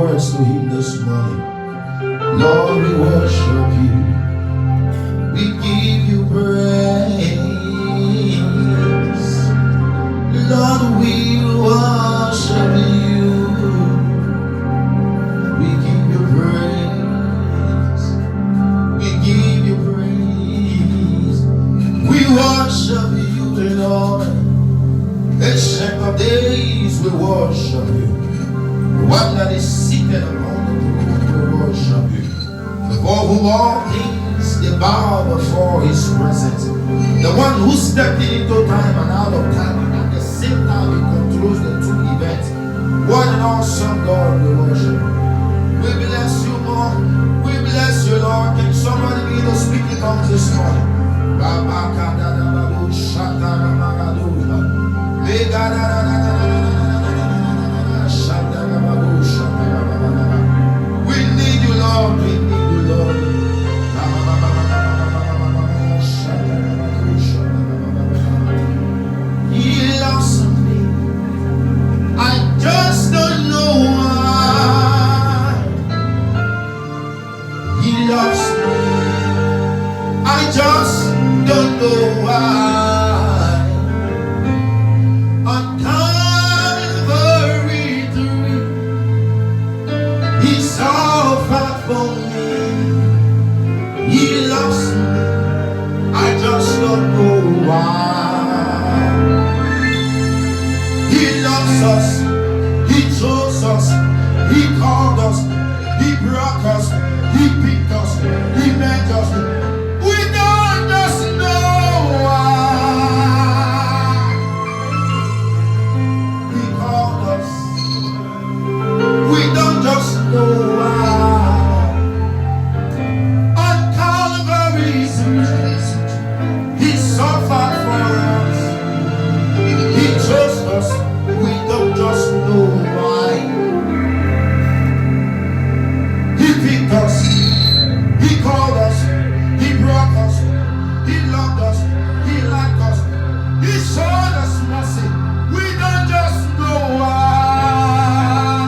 words to him this morning. Lord, we worship you. We give you praise. Lord, we worship you. We give you praise. We give you praise. We worship you, Lord. Ancient of days, we worship you. The one that is seated among the throne, we worship you. Before whom all things they bow before his presence. The one who stepped into time and out of time, and at the same time he controls the two events. What an awesome God we worship. We bless you, Lord. We bless you, Lord. Can somebody begin to speak in tongues this morning? We need you, Lord. We need you, Lord. He loves me. I just don't know why. He loves me. I just don't know why. On Calvary tree, he suffered for me. He loves me. I just don't know why. He loves us. He chose us. He called us. He brought us. He picked us. He made us. We don't just know why. He called us. We don't just know why. On Calvary's tree, he suffered for us. He chose us. We don't just know why. He picked us. He called us. He brought us. He loved us. He liked us. He showed us mercy. We don't just know why.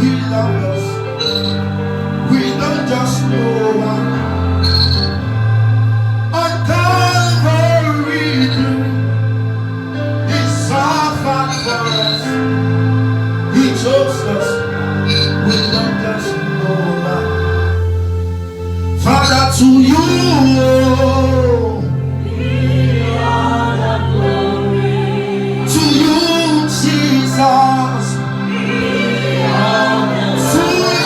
He loved us. We don't just know why. On Calvary, he suffered for us. He chose us. We don't just know why. Father, to you to you, Jesus. To you,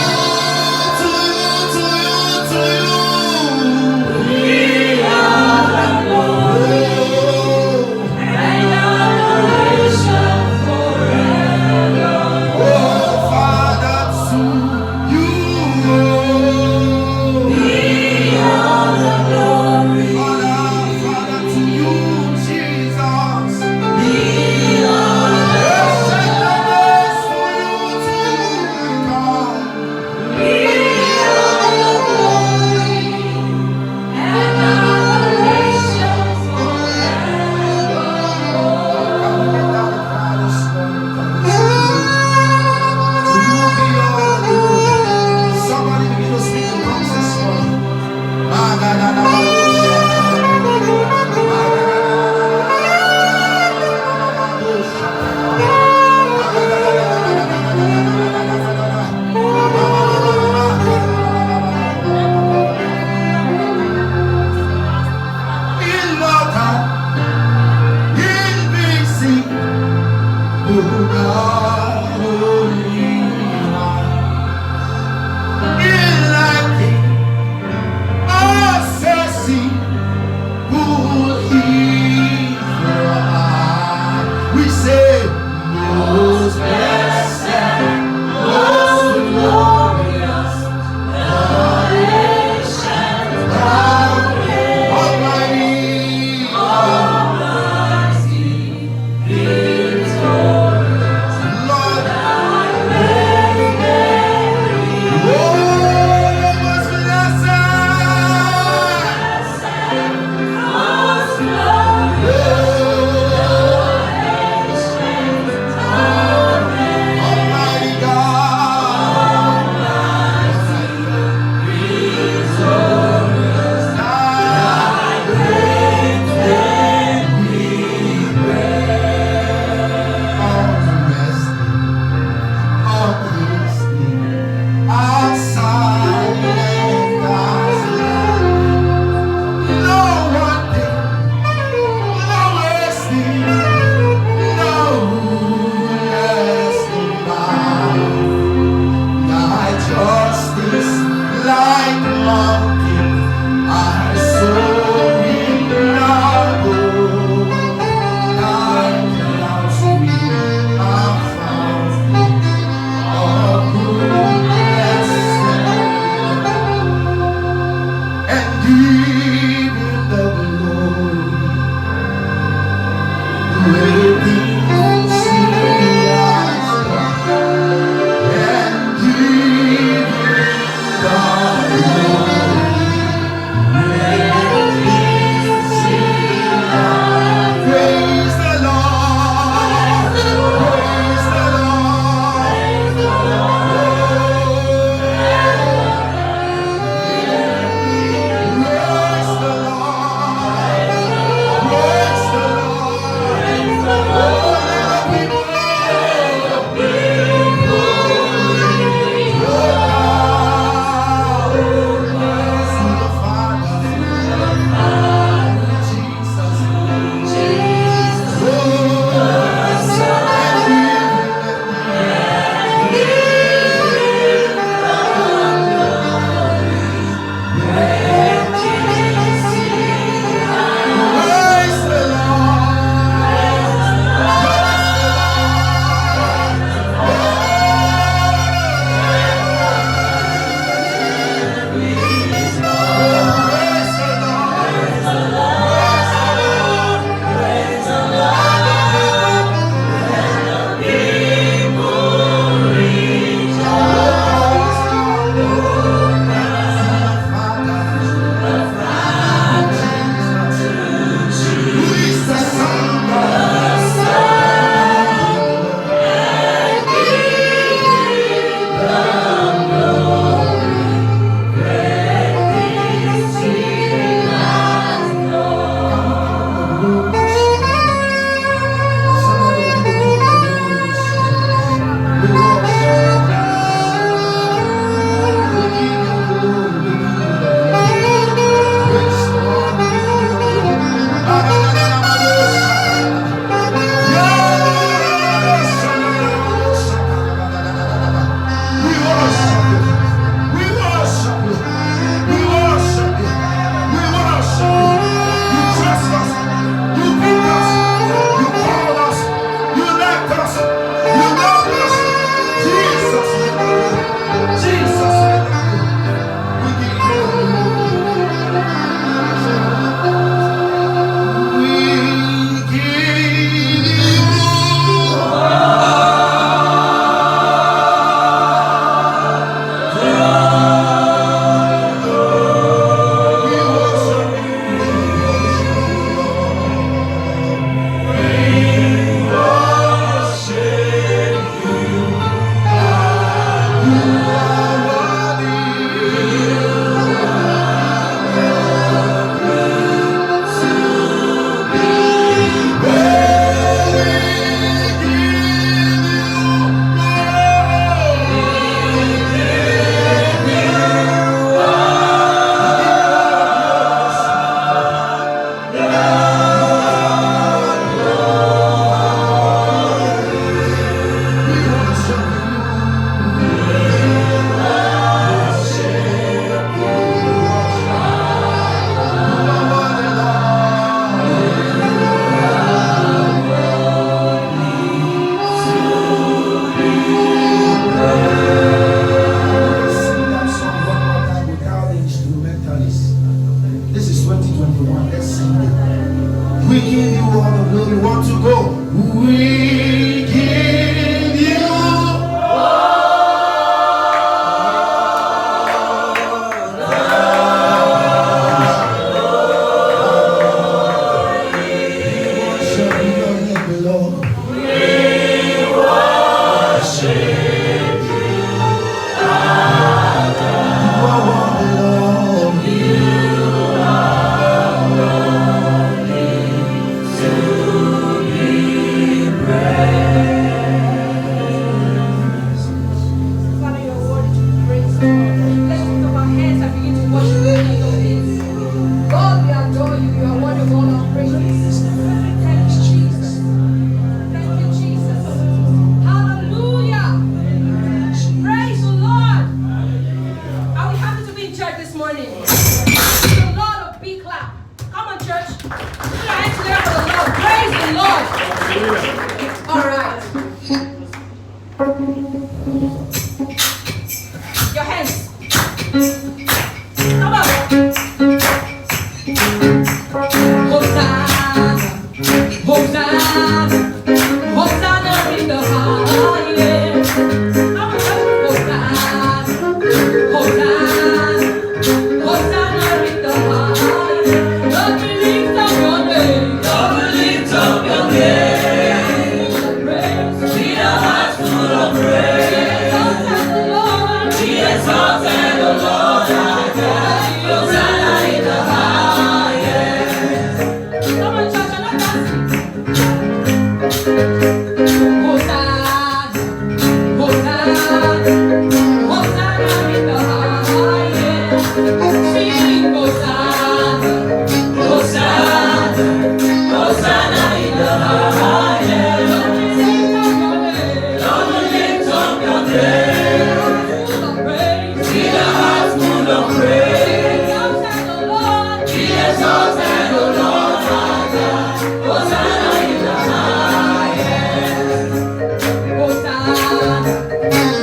Hosanna,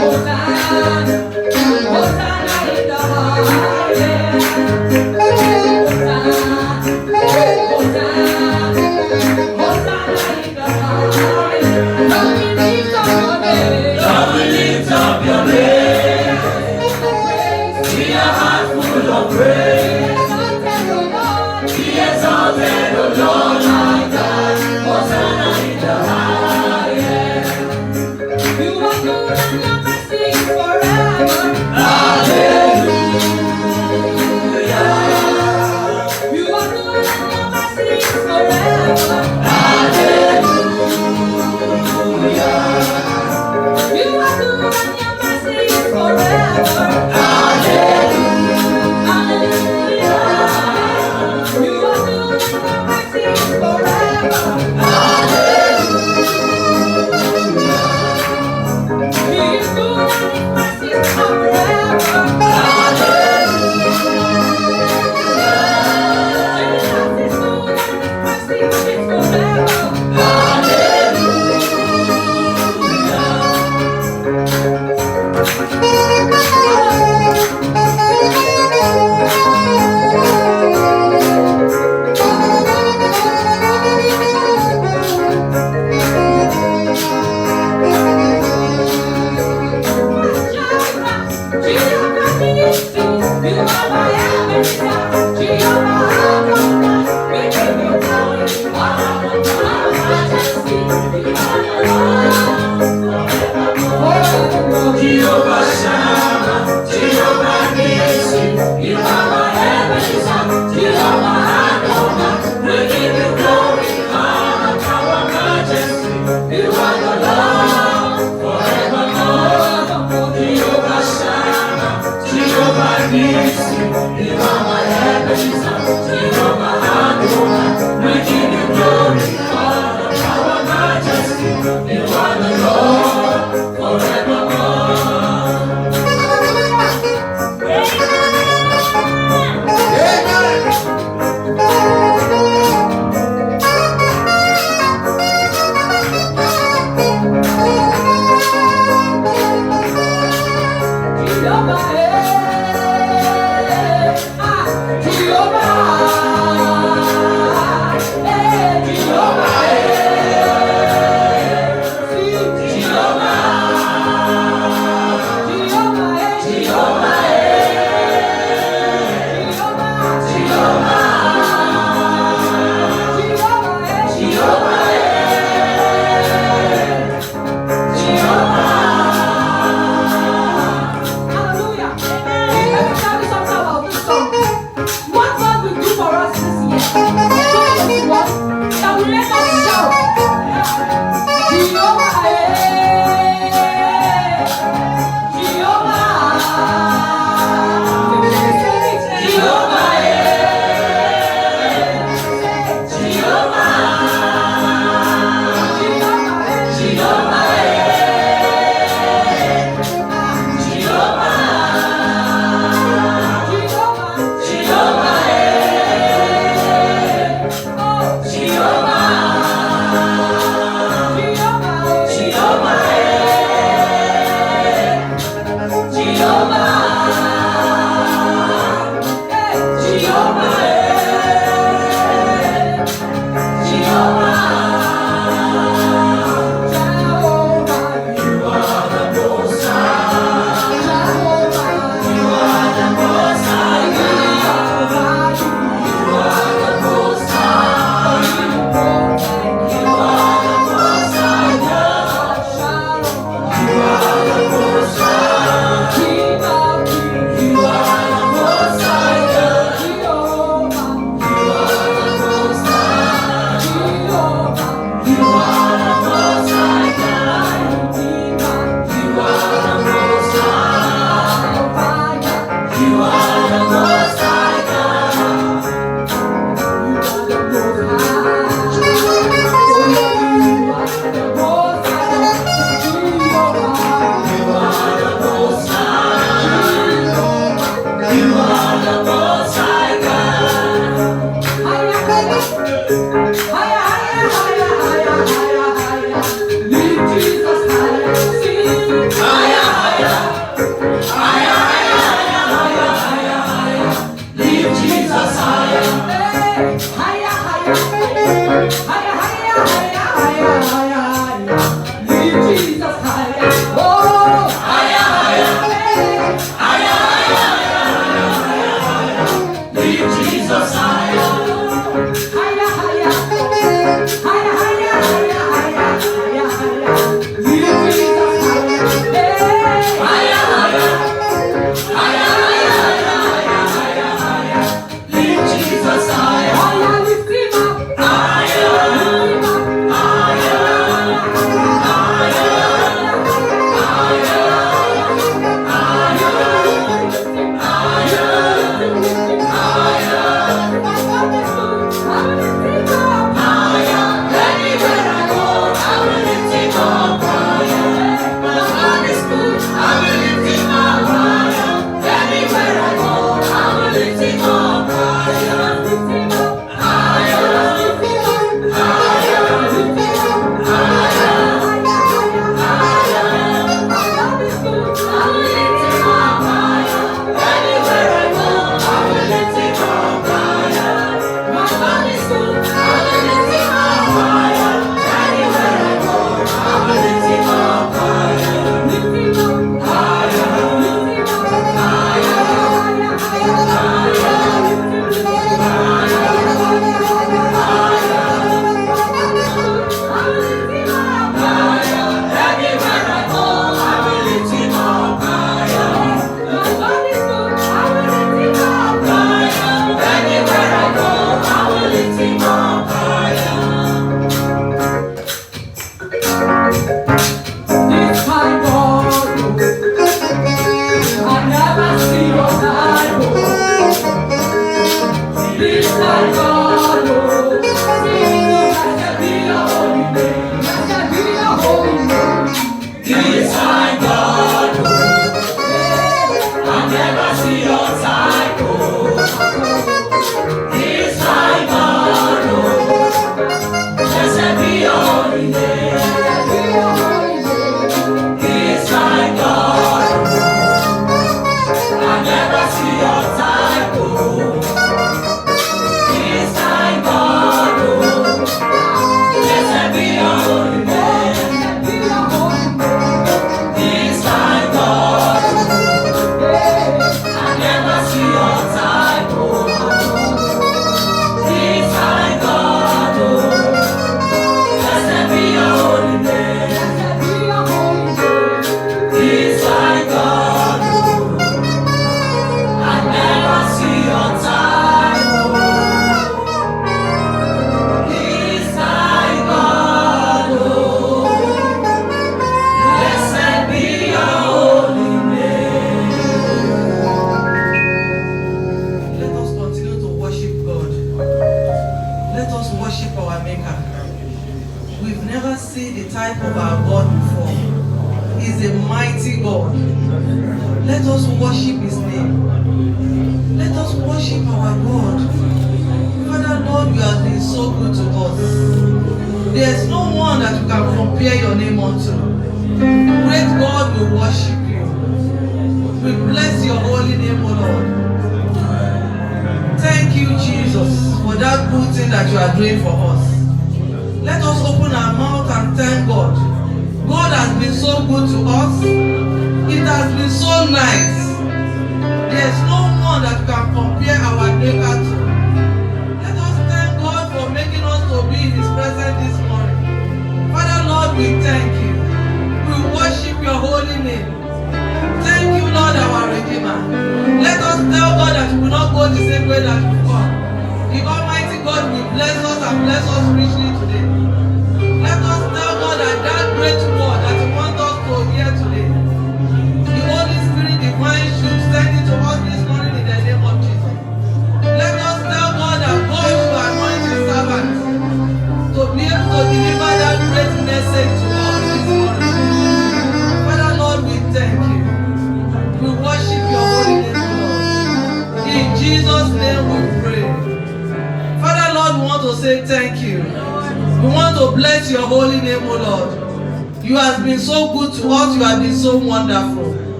Hosanna.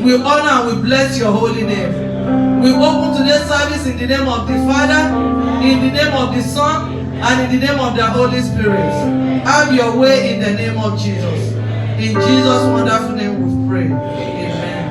We honor and we bless your holy name. We open today's service in the name of the Father, In the name of the Son and in the name of the Holy Spirit. Have your way in the name of Jesus. In Jesus' wonderful name we pray. Amen.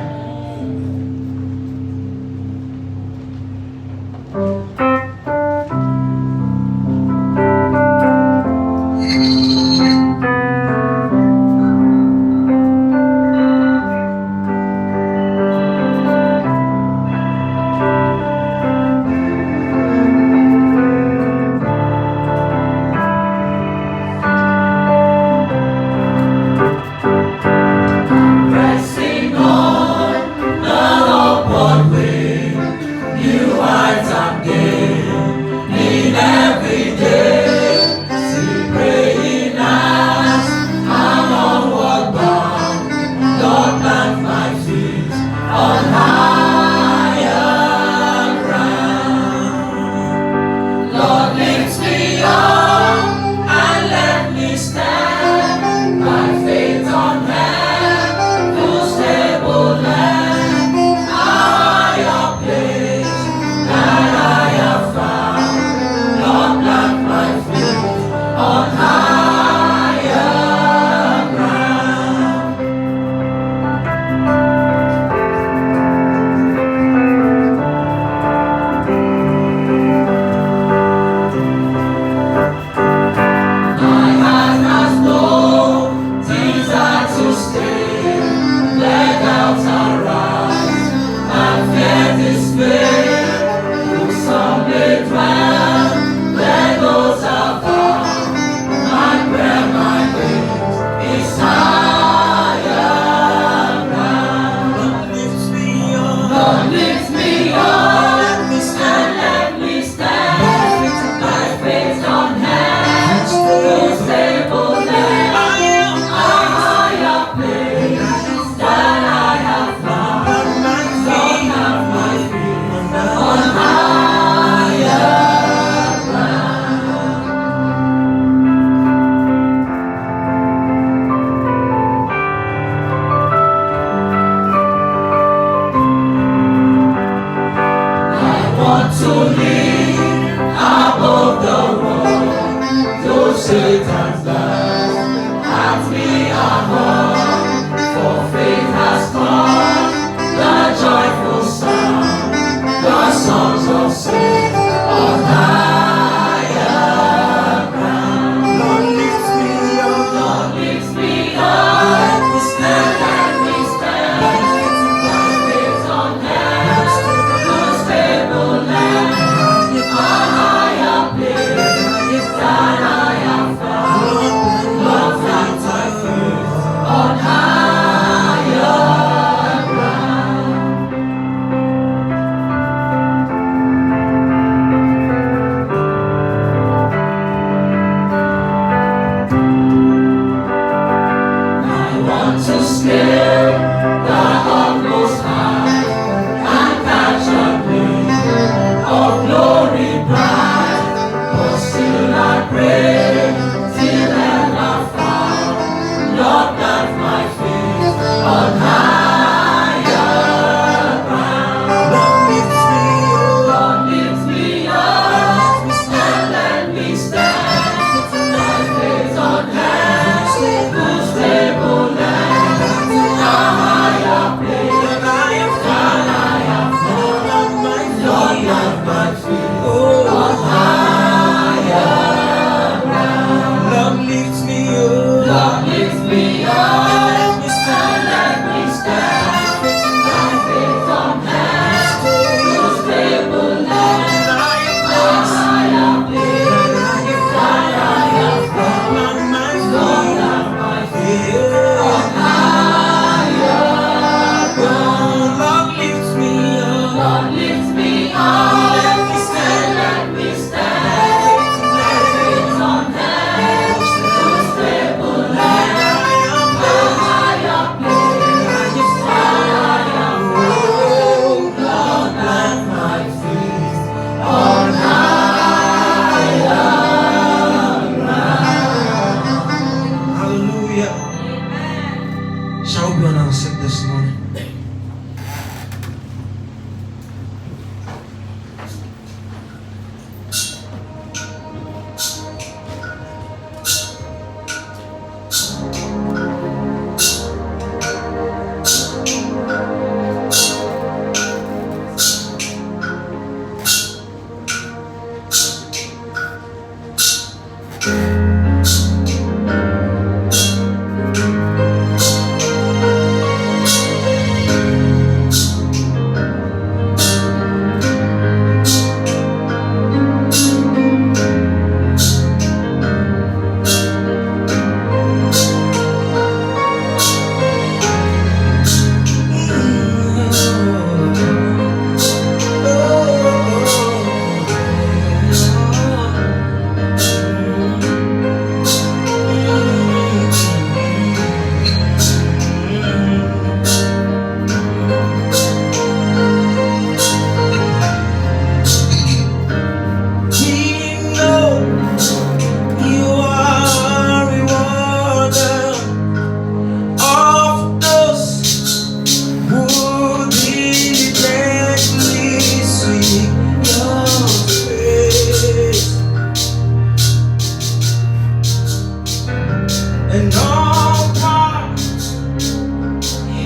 and all power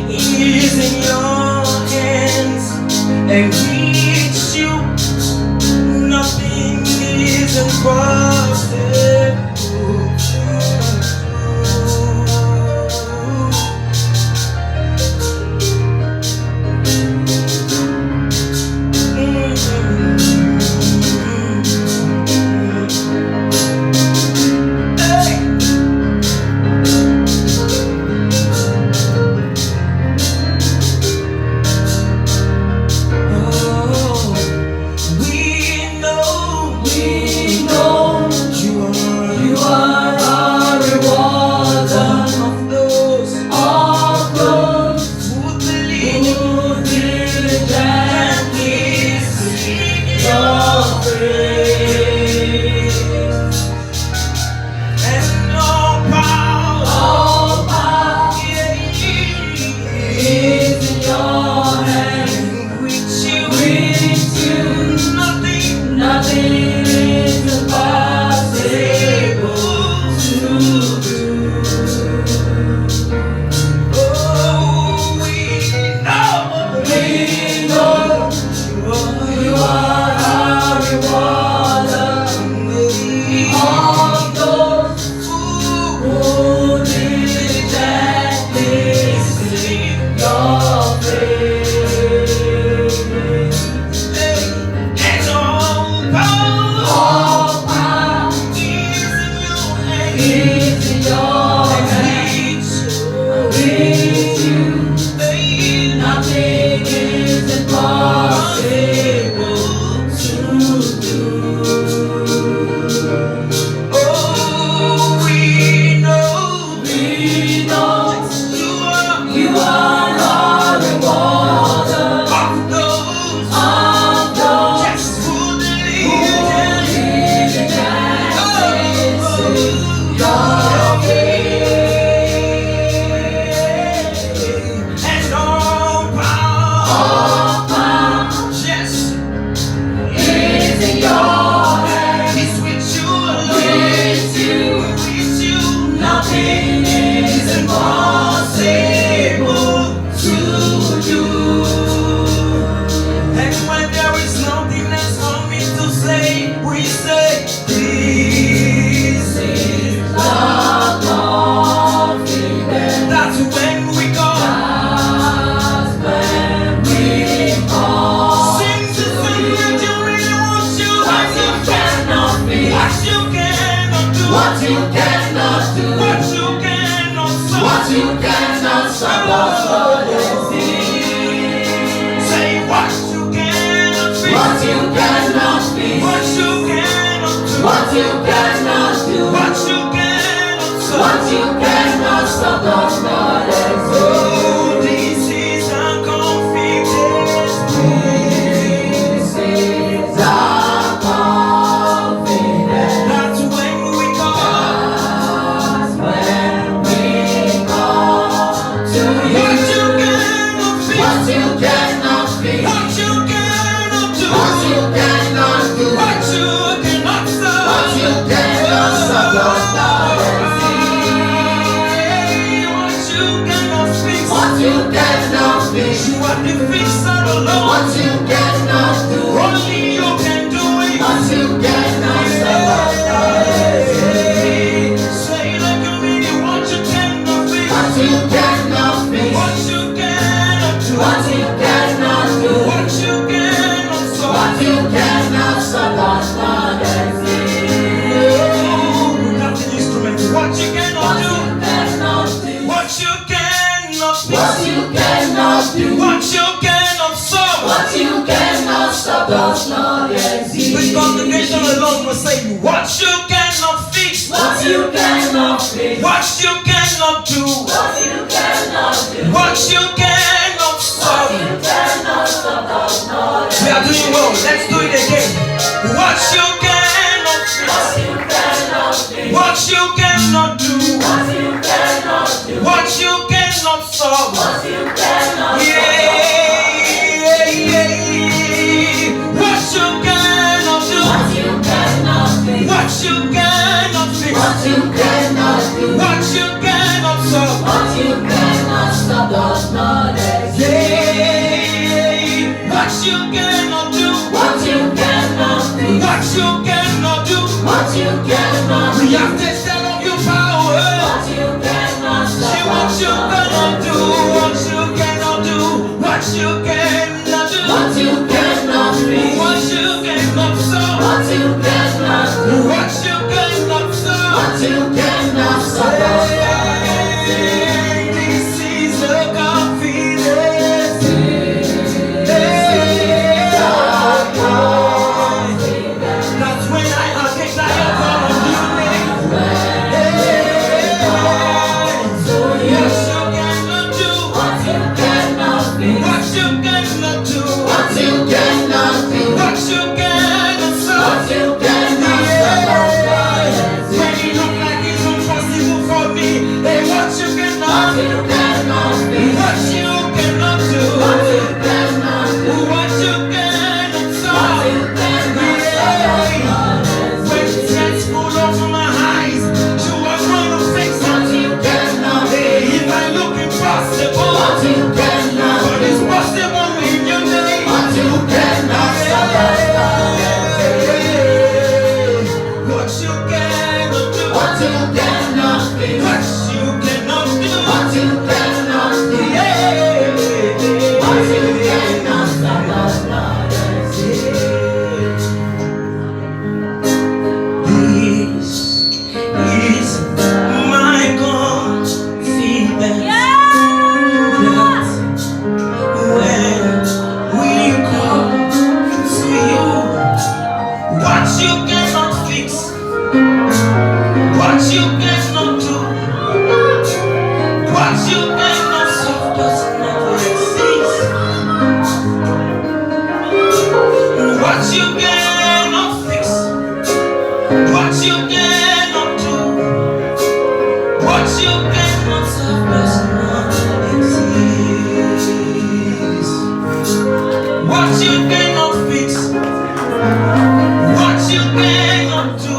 is in your hands, and with you nothing is impossible. What you cannot fix, what you cannot fix, what you cannot do, what you cannot do, what you cannot solve. what you cannot stop. We are doing well. Let's do it again. What you cannot fix, What you cannot fix, what you cannot do, what you cannot do, what you cannot solve. what you cannot What you cannot do, what you cannot fix, what you cannot fix, what you cannot do, what you does not exist. What you cannot do. What you cannot do. What you cannot do. What you cannot do. We have tasted of your power. What you cannot See stop. what you cannot do. What you cannot do. What you cannot do. What you cannot fix. What you cannot solve. What you cannot do. What you cannot solve. What you cannot stop. This is the confidence. That's when I declare your name. What you cannot do. What you cannot fix. What you cannot do. What you cannot fix. What you cannot solve. What you cannot stop. When it look like it's impossible for me, hey, what you cannot What do. you cannot fix. What you cannot do. What you cannot do. What you cannot What solve. you cannot stop. When tears full over my eyes, you are going to fix What it. you cannot Hey, fix. if I look impossible, What you cannot but do. it's possible in your name. What you cannot stop. What you cannot do. What you cannot fix. What you cannot do. What you cannot do. What you cannot stop. This is my confidence that when we come to you, what you cannot fix, what you cannot do, what you cannot solve does not exist. What you cannot fix, what you cannot do, what you cannot solve does not exist. What you cannot fix, what you cannot do,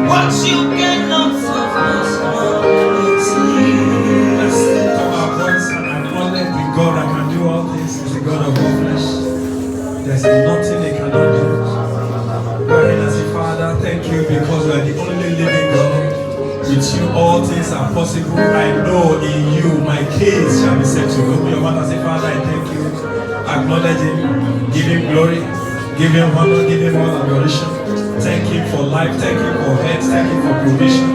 what you cannot solve does not exist. Let's lift up our voice and acknowledge the God that can do all things is the God of all flesh. There's nothing He cannot do. Go ahead and say, Father, thank you because you are the only living God. With you, all things are possible. I know in you my case shall be settled. Open your mouth and say, Father, I thank you. Acknowledge Him, give Him glory, give Him honor, give Him all adoration. Thank Him for life, thank Him for health, thank Him for provision.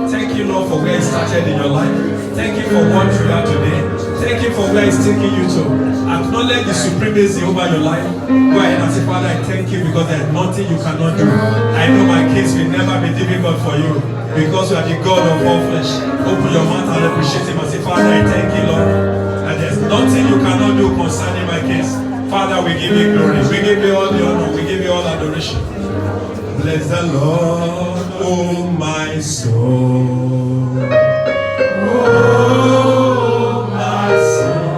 Thank you, Lord, for where He started in your life. Thank you for what you are today. Thank you for where He's taking you to. Acknowledge the supremacy over your life. Go ahead and say, Father, I thank you because there's nothing you cannot do. I know my case will never be difficult for you because you are the God of all flesh. Open your mouth and appreciate Him and say, Father, I thank you, Lord. And there's nothing you cannot do concerning my case. Father, we give you glory. We give you all the honor. We give you all adoration. Bless the Lord, oh my soul. Oh, my soul.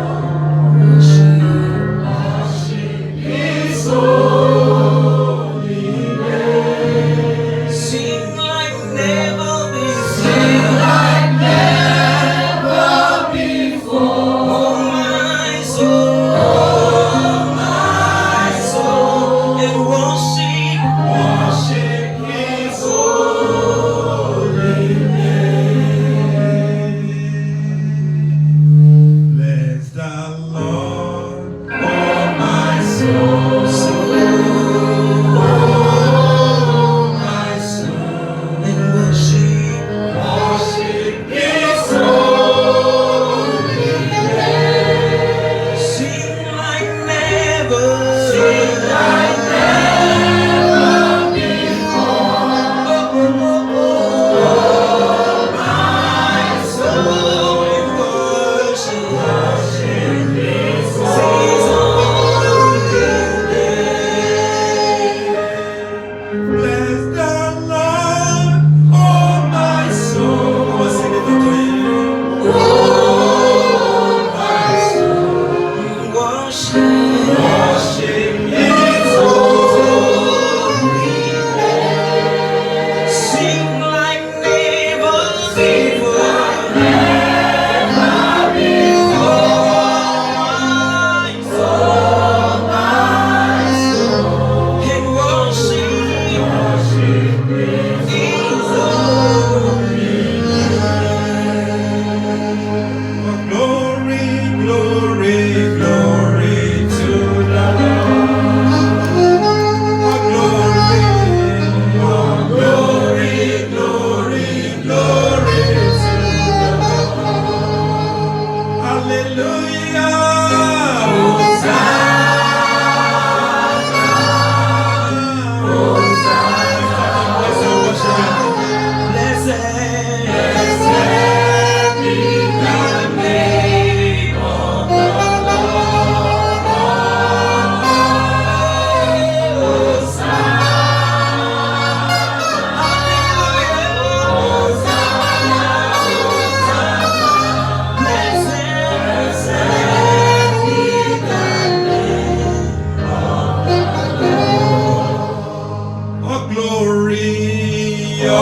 Worship His holy name. Sing like never before. Sing like never before. Oh my soul, and worship Worship His holy name.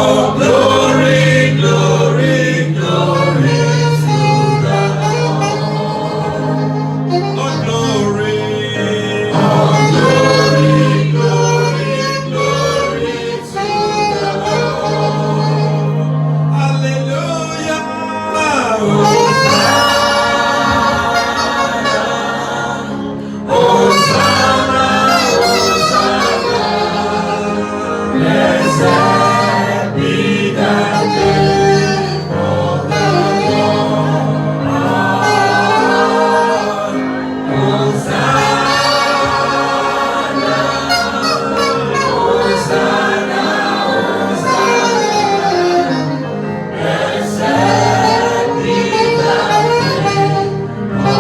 All glory, glory, glory to the Lord. All glory. All glory, glory, glory to the Lord. Hallelujah. Hosanna, Hosanna, blessed be the name of the Lord. Hosanna, Hosanna, Hosanna, blessed be the name of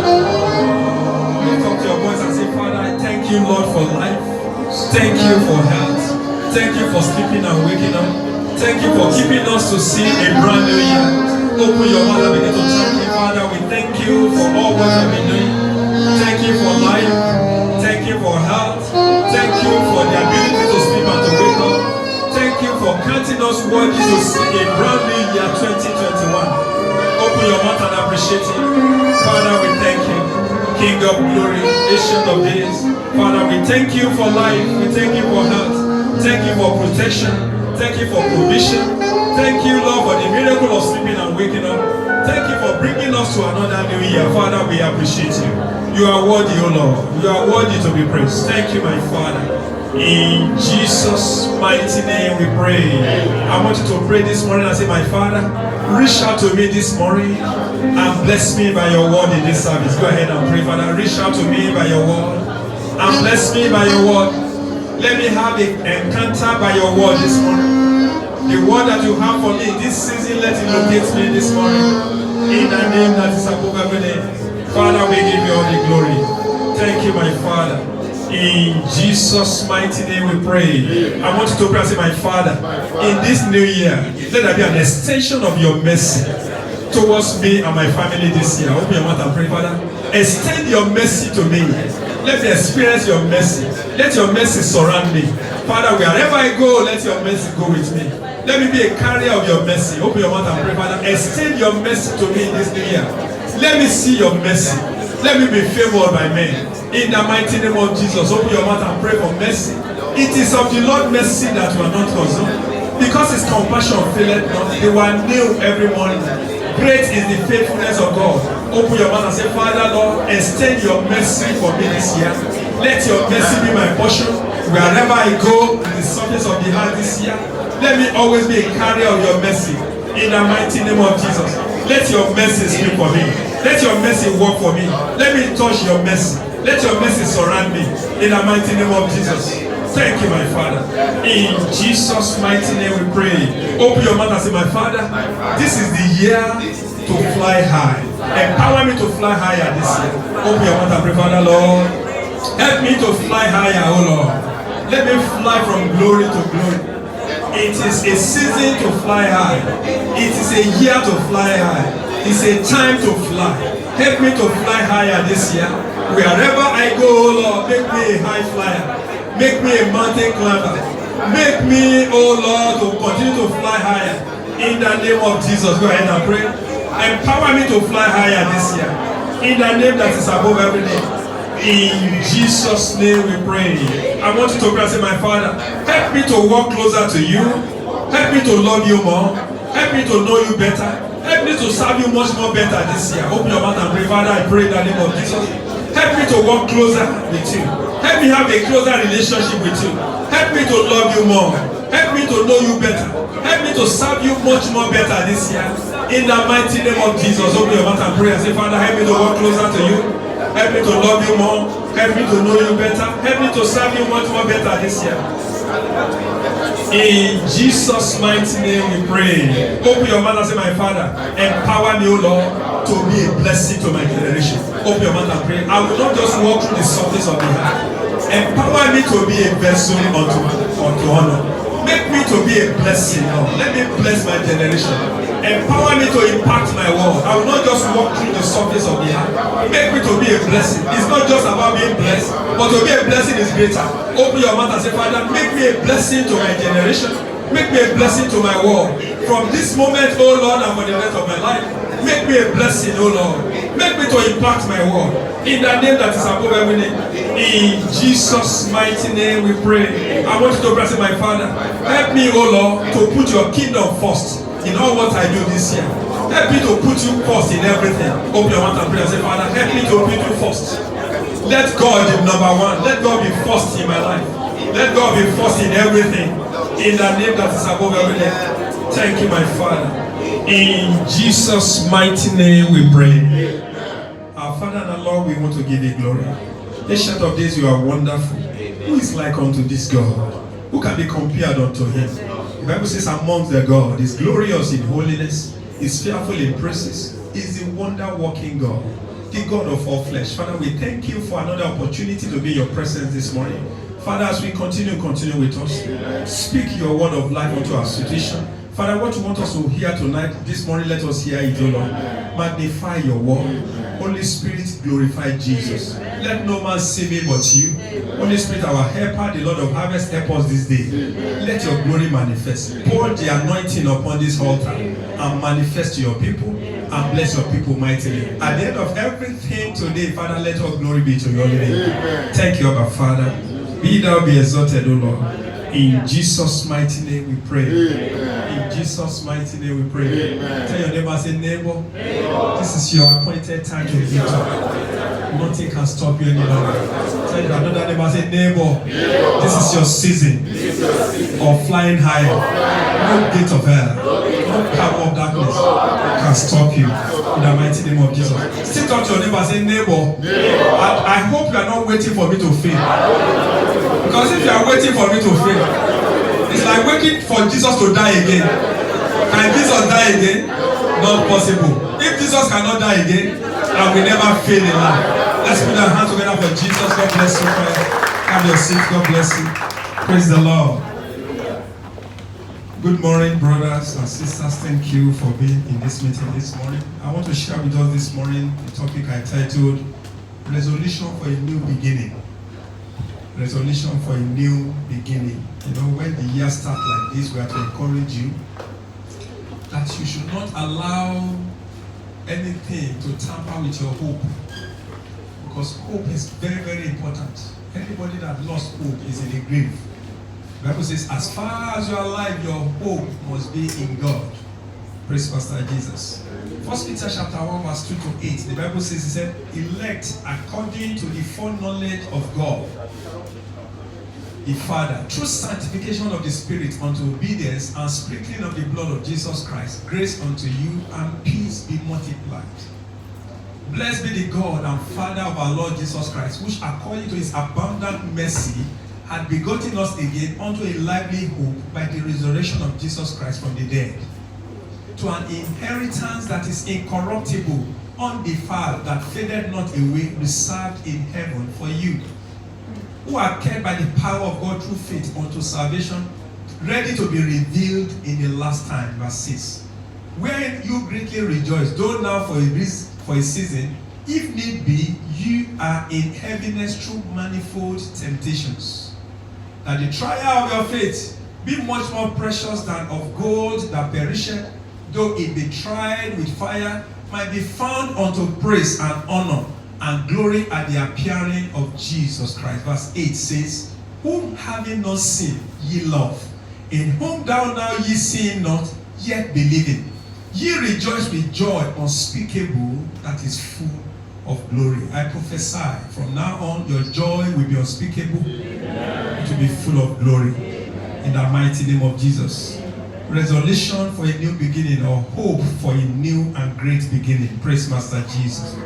the Lord. Lift up your voice and say, Father, I thank you, Lord, for life. Thank you for health. Thank you for sleeping and waking up. Thank you for keeping us to see a brand new year. Open your mouth and begin to thank you, Father. We thank you for all what you've been doing. Thank you for life. Thank you for health. Thank you for the ability to sleep and to wake up. Thank you for counting us worthy to see a brand new year 2021. Open your mouth and appreciate him. Father, we thank you. King of glory, Ancient of days. Father, we thank you for life. We thank you for health. Thank you for protection. Thank you for provision. Thank you, Lord, for the miracle of sleeping and waking up. Thank you for bringing us to another new year. Father, we appreciate you. You are worthy, O Lord. You are worthy to be praised. Thank you, my Father. In Jesus' mighty name we pray. I want you to pray this morning and say, my Father, reach out to me this morning and bless me by your word in this service. Go ahead and pray, Father. Reach out to me by your word and bless me by your word. Let me have an encounter by your word this morning. The word that you have for me this season, let it locate me this morning. In the name that is above every name. Father, we give you all the glory. Thank you, my Father. In Jesus' mighty name we pray. I want you to pray and say, my Father, in this new year, let there be an extension of your mercy towards me and my family this year. Open your mouth and pray, Father. Extend your mercy to me. Let me experience your mercy. Let your mercy surround me. Father, wherever I go, let your mercy go with me. Let me be a carrier of your mercy. Open your mouth and pray, Father. Extend your mercy to me in this new year. Let me see your mercy. Let me be favored by men. In the mighty name of Jesus, open your mouth and pray for mercy. It is of the Lord mercy that we are not consumed. Because his compassion faileth not. They were new every morning. Great is the faithfulness of God. Open your mouth and say, Father, Lord, extend your mercy for me this year. Let your mercy be my portion. Wherever I go, in the surface of the earth this year, let me always be a carrier of your mercy. In the mighty name of Jesus. Let your mercy speak for me. Let your mercy work for me. Let me touch your mercy. Let your mercy surround me. In the mighty name of Jesus. Thank you, my Father. In Jesus' mighty name we pray. Open your mouth and say, my Father, this is the year to fly high. Empower me to fly higher this year. Open your mouth and pray, Father, Lord. Help me to fly higher, oh Lord. Let me fly from glory to glory. It is a season to fly high. It is a year to fly high. It's a time to fly. Help me to fly higher this year. Wherever I go, oh Lord, make me a high flyer. Make me a mountain climber. Make me, oh Lord, to continue to fly higher. In the name of Jesus, go ahead and pray. Empower me to fly higher this year. In the name that is above every name. In Jesus' name we pray. I want you to pray and say, my Father, help me to walk closer to you. Help me to love you more. Help me to know you better. Help me to serve you much more better this year. Open your mouth and pray. Father, I pray in the name of Jesus. Help me to walk closer with you. Help me have a closer relationship with you. Help me to love you more. Help me to know you better. Help me to serve you much more better this year. In the mighty name of Jesus, open your mouth and pray and say, Father, help me to walk closer to you. Help me to love you more. Help me to know you better. Help me to serve you much more better this year. In Jesus' mighty name we pray. Open your mouth and say, my Father, empower me, O Lord, to be a blessing to my generation. Open your mouth and pray. I will not just walk through the surface of the earth. Empower me to be a vessel unto honor. Make me to be a blessing, Lord. Let me bless my generation. Empower me to impact my world. I will not just walk through the surface of the earth. Make me to be a blessing. It's not just about being blessed, but to be a blessing is greater. Open your mouth and say, Father, make me a blessing to my generation. Make me a blessing to my world. From this moment, oh Lord, and for the rest of my life, make me a blessing, oh Lord. Make me to impact my world. In the name that is above every name. In Jesus' mighty name we pray. I want you to bless my Father. Help me, oh Lord, to put your kingdom first in all what I do this year. Help me to put you first in everything. Open your mouth and pray and say, Father, help me to put you first. Let God be number one. Let God be first in my life. Let God be first in everything. In the name that is above every name. Thank you, my Father. In Jesus' mighty name we pray. Our Father and our Lord, we want to give you glory. Ancient of days, you are wonderful. Who is like unto this God? Who can be compared unto him? The Bible says amongst the God is glorious in holiness, is fearful in praises, is the wonder-working God, the God of all flesh. Father, we thank you for another opportunity to be in your presence this morning. Father, as we continue with us. Speak your word of life unto our situation. Father, what you want us to hear tonight, this morning, let us hear it, O Lord. Magnify your word. Holy Spirit, glorify Jesus. Let no man see me but you. Holy Spirit, our helper, the Lord of harvest, help us this day. Let your glory manifest. Pour the anointing upon this altar and manifest to your people and bless your people mightily. At the end of everything today, Father, let all glory be to your name. Thank you, Abba Father. Be thou be exalted, O Lord. In Jesus' mighty name we pray. In Jesus' mighty name we pray. Tell your neighbor, say, neighbor, this is your appointed time to be up. Nothing can stop you any longer. Tell your another neighbor, say, neighbor, this is your season of flying higher. No gate of hell, no power of darkness can stop you. In the mighty name of Jesus. Still talk to your neighbor, say, neighbor, I hope you are not waiting for me to fail. Because if you are waiting for me to fail, it's like waiting for Jesus to die again. Can Jesus die again? Not possible. If Jesus cannot die again, I will never fail in life. Let's put our hands together for Jesus. God bless you. Have your seat. God bless you. Praise the Lord. Good morning, brothers and sisters. Thank you for being in this meeting this morning. I want to share with us this morning the topic I titled Resolution for a New Beginning. Resolution for a new beginning. You know, when the year starts like this, we have to encourage you that you should not allow anything to tamper with your hope. Because hope is very, very important. Anybody that lost hope is in the grave. The Bible says, as far as you are alive, your hope must be in God. Praise Pastor Jesus. 1 Peter chapter 1 verse 2 to 8. The Bible says, he said, elect according to the foreknowledge of God, the Father, through sanctification of the Spirit unto obedience and sprinkling of the blood of Jesus Christ, grace unto you and peace be multiplied. Blessed be the God and Father of our Lord Jesus Christ, which according to his abundant mercy had begotten us again unto a lively hope by the resurrection of Jesus Christ from the dead, to an inheritance that is incorruptible, undefiled, that fadeth not away, reserved in heaven for you, who are kept by the power of God through faith unto salvation, ready to be revealed in the last time. Verse 6. Wherein you greatly rejoice, though now for a season, if need be, you are in heaviness through manifold temptations, that the trial of your faith be much more precious than of gold that perisheth, though it be tried with fire, might be found unto praise and honor and glory at the appearing of Jesus Christ. Verse 8 says, whom having not seen ye love, in whom thou now ye see not, yet believing, ye rejoice with joy unspeakable that is full of glory. I prophesy, from now on your joy will be unspeakable, to be full of glory. In the mighty name of Jesus. Resolution for a new beginning, or hope for a new and great beginning. Praise Master Jesus.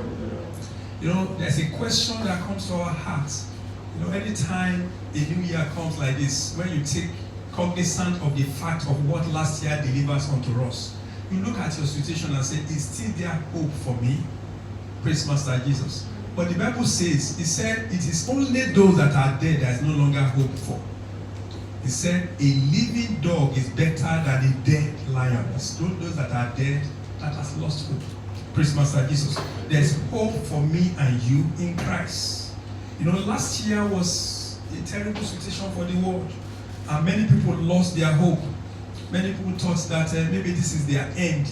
You know, there's a question that comes to our hearts. You know, anytime a new year comes like this, when you take cognizance of the fact of what last year delivers unto us, you look at your situation and say, is still there hope for me? Praise Master Jesus. But the Bible says, it said, it is only those that are dead that is no longer hope for. He said, a living dog is better than a dead lion. It's those that are dead that has lost hope. Praise Master Jesus. There's hope for me and you in Christ. You know, last year was a terrible situation for the world. And many people lost their hope. Many people thought that maybe this is their end.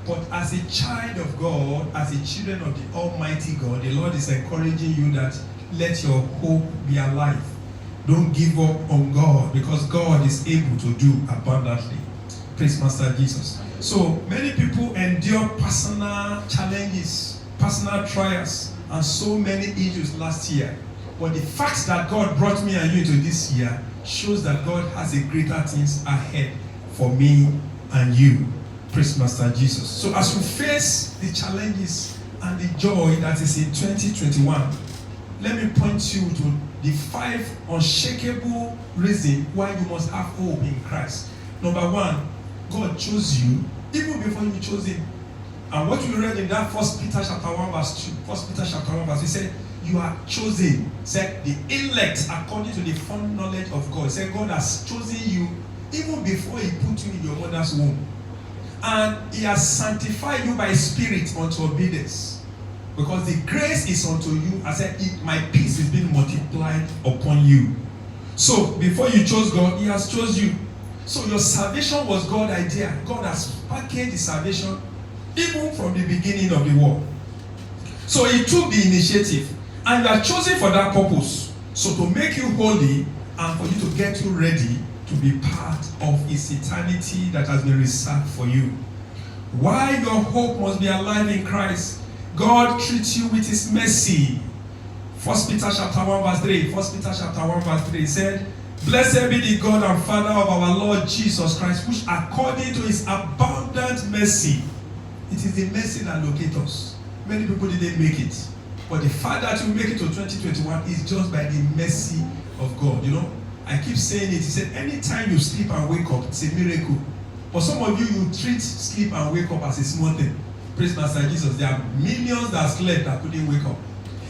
But as a child of God, as a children of the Almighty God, the Lord is encouraging you that let your hope be alive. Don't give up on God, because God is able to do abundantly. Praise Master Jesus. So many people endure personal challenges, personal trials, and so many issues last year. But the fact that God brought me and you into this year shows that God has a greater things ahead for me and you. Praise Master Jesus. So as you face the challenges and the joy that is in 2021, let me point you to the 5 unshakable reasons why you must have hope in Christ. Number 1, God chose you even before you chose him. And what we read in that 1 Peter chapter 1 verse 2, 1 Peter chapter 1 verse, he said, you are chosen. Said the elect according to the foreknowledge of God. Said God has chosen you even before he put you in your mother's womb. And he has sanctified you by his spirit unto obedience. Because the grace is unto you. I said, my peace is being multiplied upon you. So before you chose God, he has chose you. So your salvation was God's idea. God has packaged the salvation even from the beginning of the world. So he took the initiative. And you are chosen for that purpose. So to make you holy and for you to get you ready to be part of his eternity that has been reserved for you. Why your hope must be alive in Christ? God treats you with his mercy. 1 Peter chapter 1 verse 3. 1 Peter chapter 1 verse 3 said, blessed be the God and Father of our Lord Jesus Christ, which according to his abundant mercy, it is the mercy that locates us. Many people didn't make it. But the fact that you make it to 2021 is just by the mercy of God. You know, I keep saying it. He said, anytime you sleep and wake up, it's a miracle. But some of you treat sleep and wake up as a small thing. Praise Master Jesus. There are millions that slept that couldn't wake up.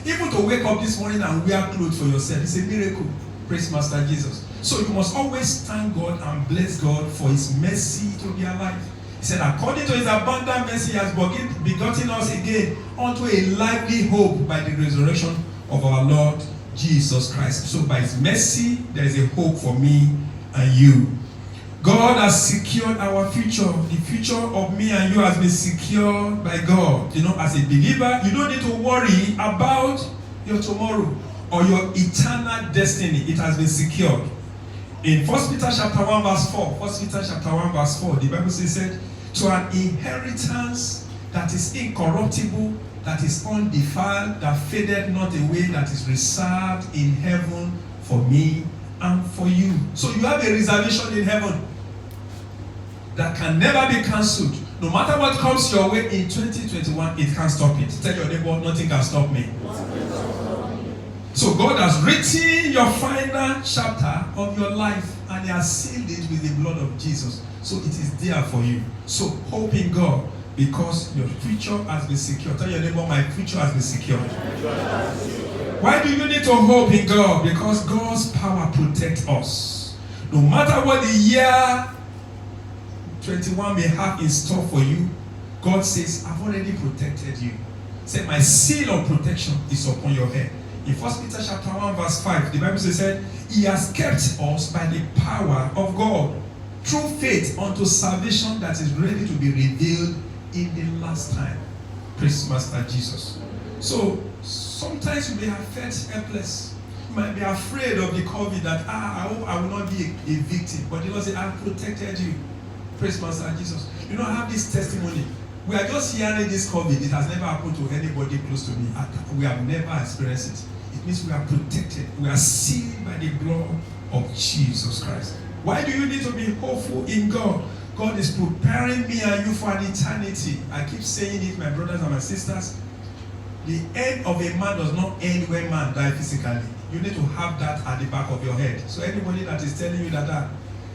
Even to wake up this morning and wear clothes for yourself, it's a miracle. Praise Master Jesus. So you must always thank God and bless God for his mercy to be alive. He said, according to his abundant mercy, he has begotten us again unto a lively hope by the resurrection of our Lord Jesus Christ. So by his mercy, there is a hope for me and you. God has secured our future. The future of me and you has been secured by God. You know, as a believer, you don't need to worry about your tomorrow or your eternal destiny. It has been secured. In 1 Peter chapter 1 verse 4, 1 Peter chapter 1 verse 4, the Bible said, to an inheritance that is incorruptible, that is undefiled, that fadeth not away, that is reserved in heaven for me and for you. So you have a reservation in heaven that can never be cancelled. No matter what comes your way in 2021, it can't stop it. Tell your neighbor, nothing can stop me. So God has written your final chapter of your life and he has sealed it with the blood of Jesus. So it is there for you. So hope in God because your future has been secured. Tell your neighbor, my future has been secured. Why do you need to hope in God? Because God's power protects us. No matter what the year 21 may have in store for you, God says, I've already protected you. Say, my seal of protection is upon your head. In 1 Peter chapter 1 verse 5, the Bible says, he has kept us by the power of God through faith unto salvation that is ready to be revealed in the last time. Praise Master Jesus. So, sometimes you may have felt helpless. You might be afraid of the COVID that, I hope I will not be a victim. But the Lord said, I have protected you. Praise Master Jesus. You know, I have this testimony. We are just hearing this COVID. It has never happened to anybody close to me. We have never experienced it. It means we are protected. We are sealed by the blood of Jesus Christ. Why do you need to be hopeful in God? God is preparing me and you for an eternity. I keep saying it, my brothers and my sisters. The end of a man does not end when man dies physically. You need to have that at the back of your head. So anybody that is telling you that,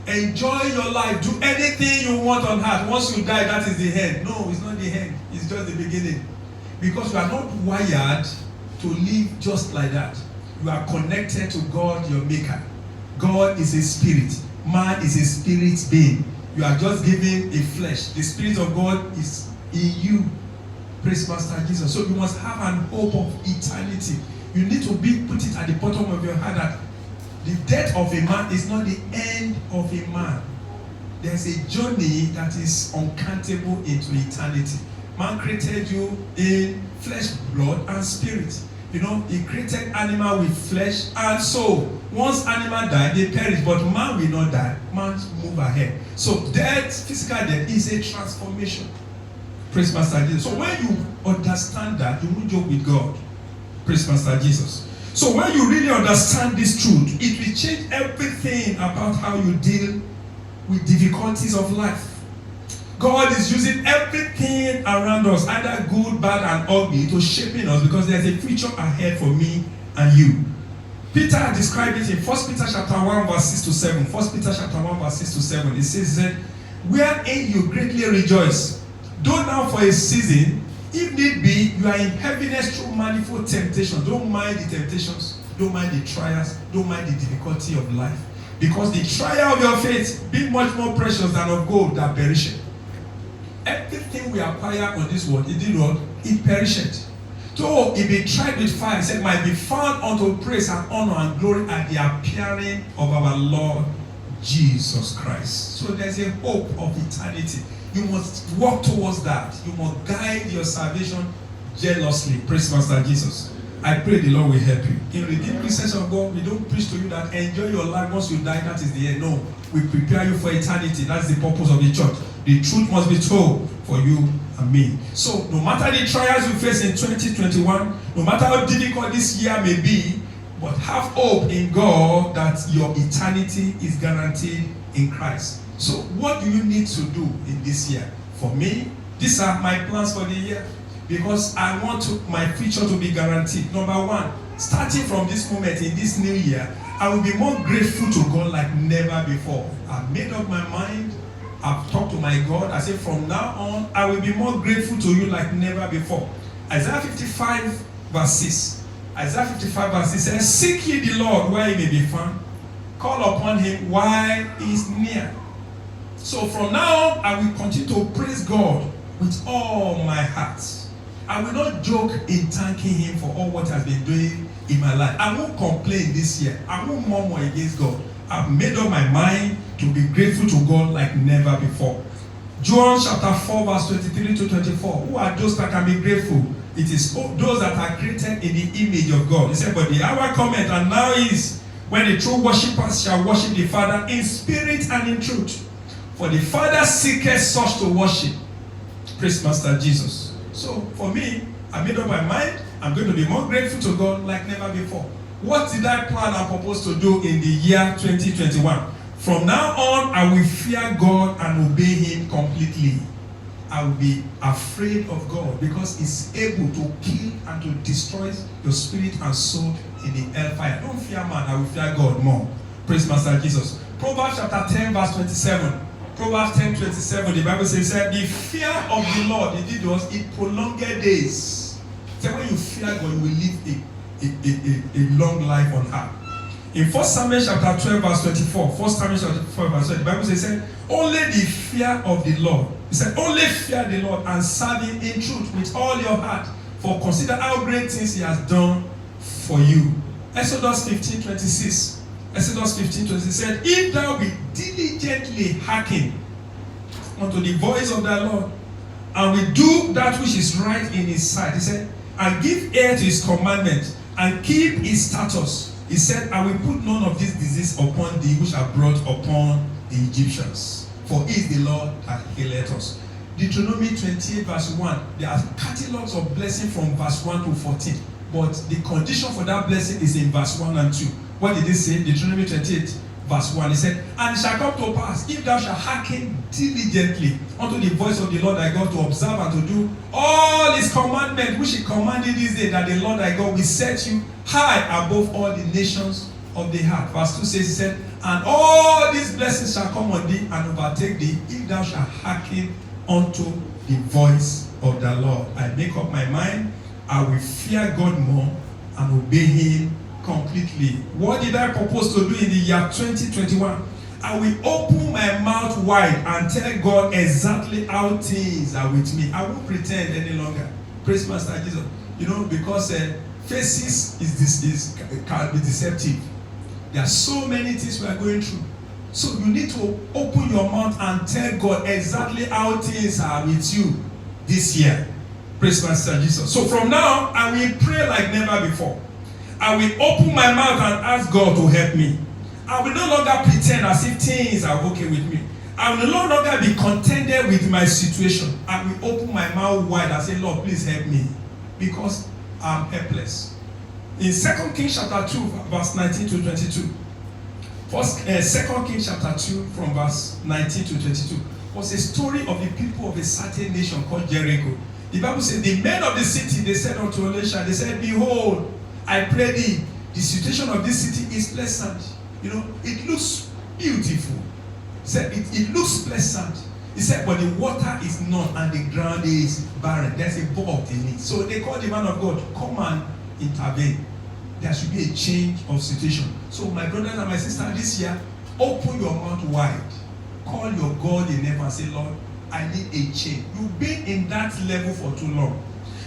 enjoy your life, do anything you want on earth. Once you die, that is the end. No, it's not the end. It's just the beginning. Because you are not wired to live just like that. You are connected to God, your maker. God is a spirit. Man is a spirit being. You are just given a flesh. The spirit of God is in you. Praise Master Jesus. So you must have an hope of eternity. You need to put it at the bottom of your heart that the death of a man is not the end of a man. there's a journey that is uncountable into eternity. Man created you in flesh, blood, and spirit. You know, he created animal with flesh and soul. Once animal die, they perish, but man will not die. Man move ahead. So death, physical death, is a transformation. Praise Master Jesus. So when you understand that, you won't joke with God. Praise Master Jesus. So when you really understand this truth, it will change everything about how you deal with difficulties of life. God is using everything around us, either good, bad, and ugly, to shaping us, because there's a future ahead for me and you. Peter described it in 1 Peter chapter 1, verse 6 to 7. 1 Peter chapter 1, verse 6 to 7. It says, wherein you greatly rejoice, though now for a season, if need be, you are in heaviness through manifold temptations. Don't mind the temptations. Don't mind the trials. Don't mind the difficulty of life. Because the trial of your faith, being much more precious than of gold that perisheth. Everything we acquire on this world, it did what? It perisheth. So if it tried with fire, it said, might be found unto praise and honor and glory at the appearing of our Lord Jesus Christ. So there's a hope of eternity. You must work towards that. You must guide your salvation jealously. Praise Master Jesus. I pray the Lord will help you. In Redeemed Christians of God, we don't preach to you that enjoy your life once you die, that is the end. No, we prepare you for eternity. That's the purpose of the church. The truth must be told for you and me. So no matter the trials you face in 2021, no matter how difficult this year may be, but have hope in God that your eternity is guaranteed in Christ. So what do you need to do in this year? For me, these are my plans for the year, because I want my future to be guaranteed. Number one, starting from this moment in this new year, I will be more grateful to God like never before. I've made up my mind. I've talked to my God. I said, from now on, I will be more grateful to you like never before. Isaiah 55 verse 6. Isaiah 55 verse 6 says, seek ye the Lord where he may be found. Call upon him while he is near. So from now on, I will continue to praise God with all my heart. I will not joke in thanking him for all what has been doing in my life. I won't complain this year. I won't murmur against God. I've made up my mind to be grateful to God like never before. John chapter 4 verse 23 to 24. Who are those that can be grateful? It is those that are created in the image of God. He said, but the hour cometh, and now is, when the true worshippers shall worship the Father in spirit and in truth. For the Father seeketh such to worship. Praise Master Jesus. So for me, I made up my mind. I'm going to be more grateful to God like never before. What did I plan and propose to do in the year 2021? From now on, I will fear God and obey him completely. I will be afraid of God because he's able to kill and to destroy your spirit and soul in the hellfire. Don't fear man, I will fear God more. Praise Master Jesus. Proverbs chapter 10 verse 27. Proverbs 10:27, the Bible says, the fear of the Lord, indeed was, it prolonged days. So when you fear God, you will live a long life on earth. In 1 Samuel chapter 12 verse 24, 1 Samuel chapter 12 verse 20, the Bible says, only the fear of the Lord. He said, only fear the Lord and serve him in truth with all your heart, for consider how great things he has done for you. Exodus 15:26. Exodus 15:20 said, if thou wilt diligently hearken unto the voice of thy Lord, and will do that which is right in his sight, he said, and give ear to his commandment, and keep his statutes, he said, I will put none of this disease upon thee which are brought upon the Egyptians. For he is the Lord that healeth us. Deuteronomy 28 verse 1. There are catalogs of blessing from verse 1 to 14. But the condition for that blessing is in verse 1 and 2. What did he say? Deuteronomy 28 verse 1. He said, and it shall come to pass, if thou shalt hearken diligently unto the voice of the Lord thy God, to observe and to do all his commandments which he commanded this day, that the Lord thy God will set you high above all the nations of the earth. Verse 2 says, he said, and all these blessings shall come on thee and overtake thee, if thou shalt hearken unto the voice of the Lord. I make up my mind, I will fear God more and obey him completely. What did I propose to do in the year 2021? I will open my mouth wide and tell God exactly how things are with me. I won't pretend any longer. Praise Master Jesus. You know, because faces can be deceptive. There are so many things we are going through. So you need to open your mouth and tell God exactly how things are with you this year. Praise Master Jesus. So from now, I will pray like never before. I will open my mouth and ask God to help me. I will no longer pretend as if things are okay with me. I will no longer be contented with my situation. I will open my mouth wide and say, Lord, please help me. Because I'm helpless. In 2 Kings chapter 2, verse 19 to 22. 2 Kings chapter 2 from verse 19 to 22 was a story of the people of a certain nation called Jericho. The Bible said, the men of the city, they said unto Elisha, they said, behold, I pray thee, the situation of this city is pleasant. You know, it looks beautiful. He said, it looks pleasant. He said, but the water is not and the ground is barren. There's a void in it. So they called the man of God, come and intervene. There should be a change of situation. So my brothers and my sisters, this year, open your mouth wide. Call your God in heaven and say, Lord, I need a change. You've been in that level for too long.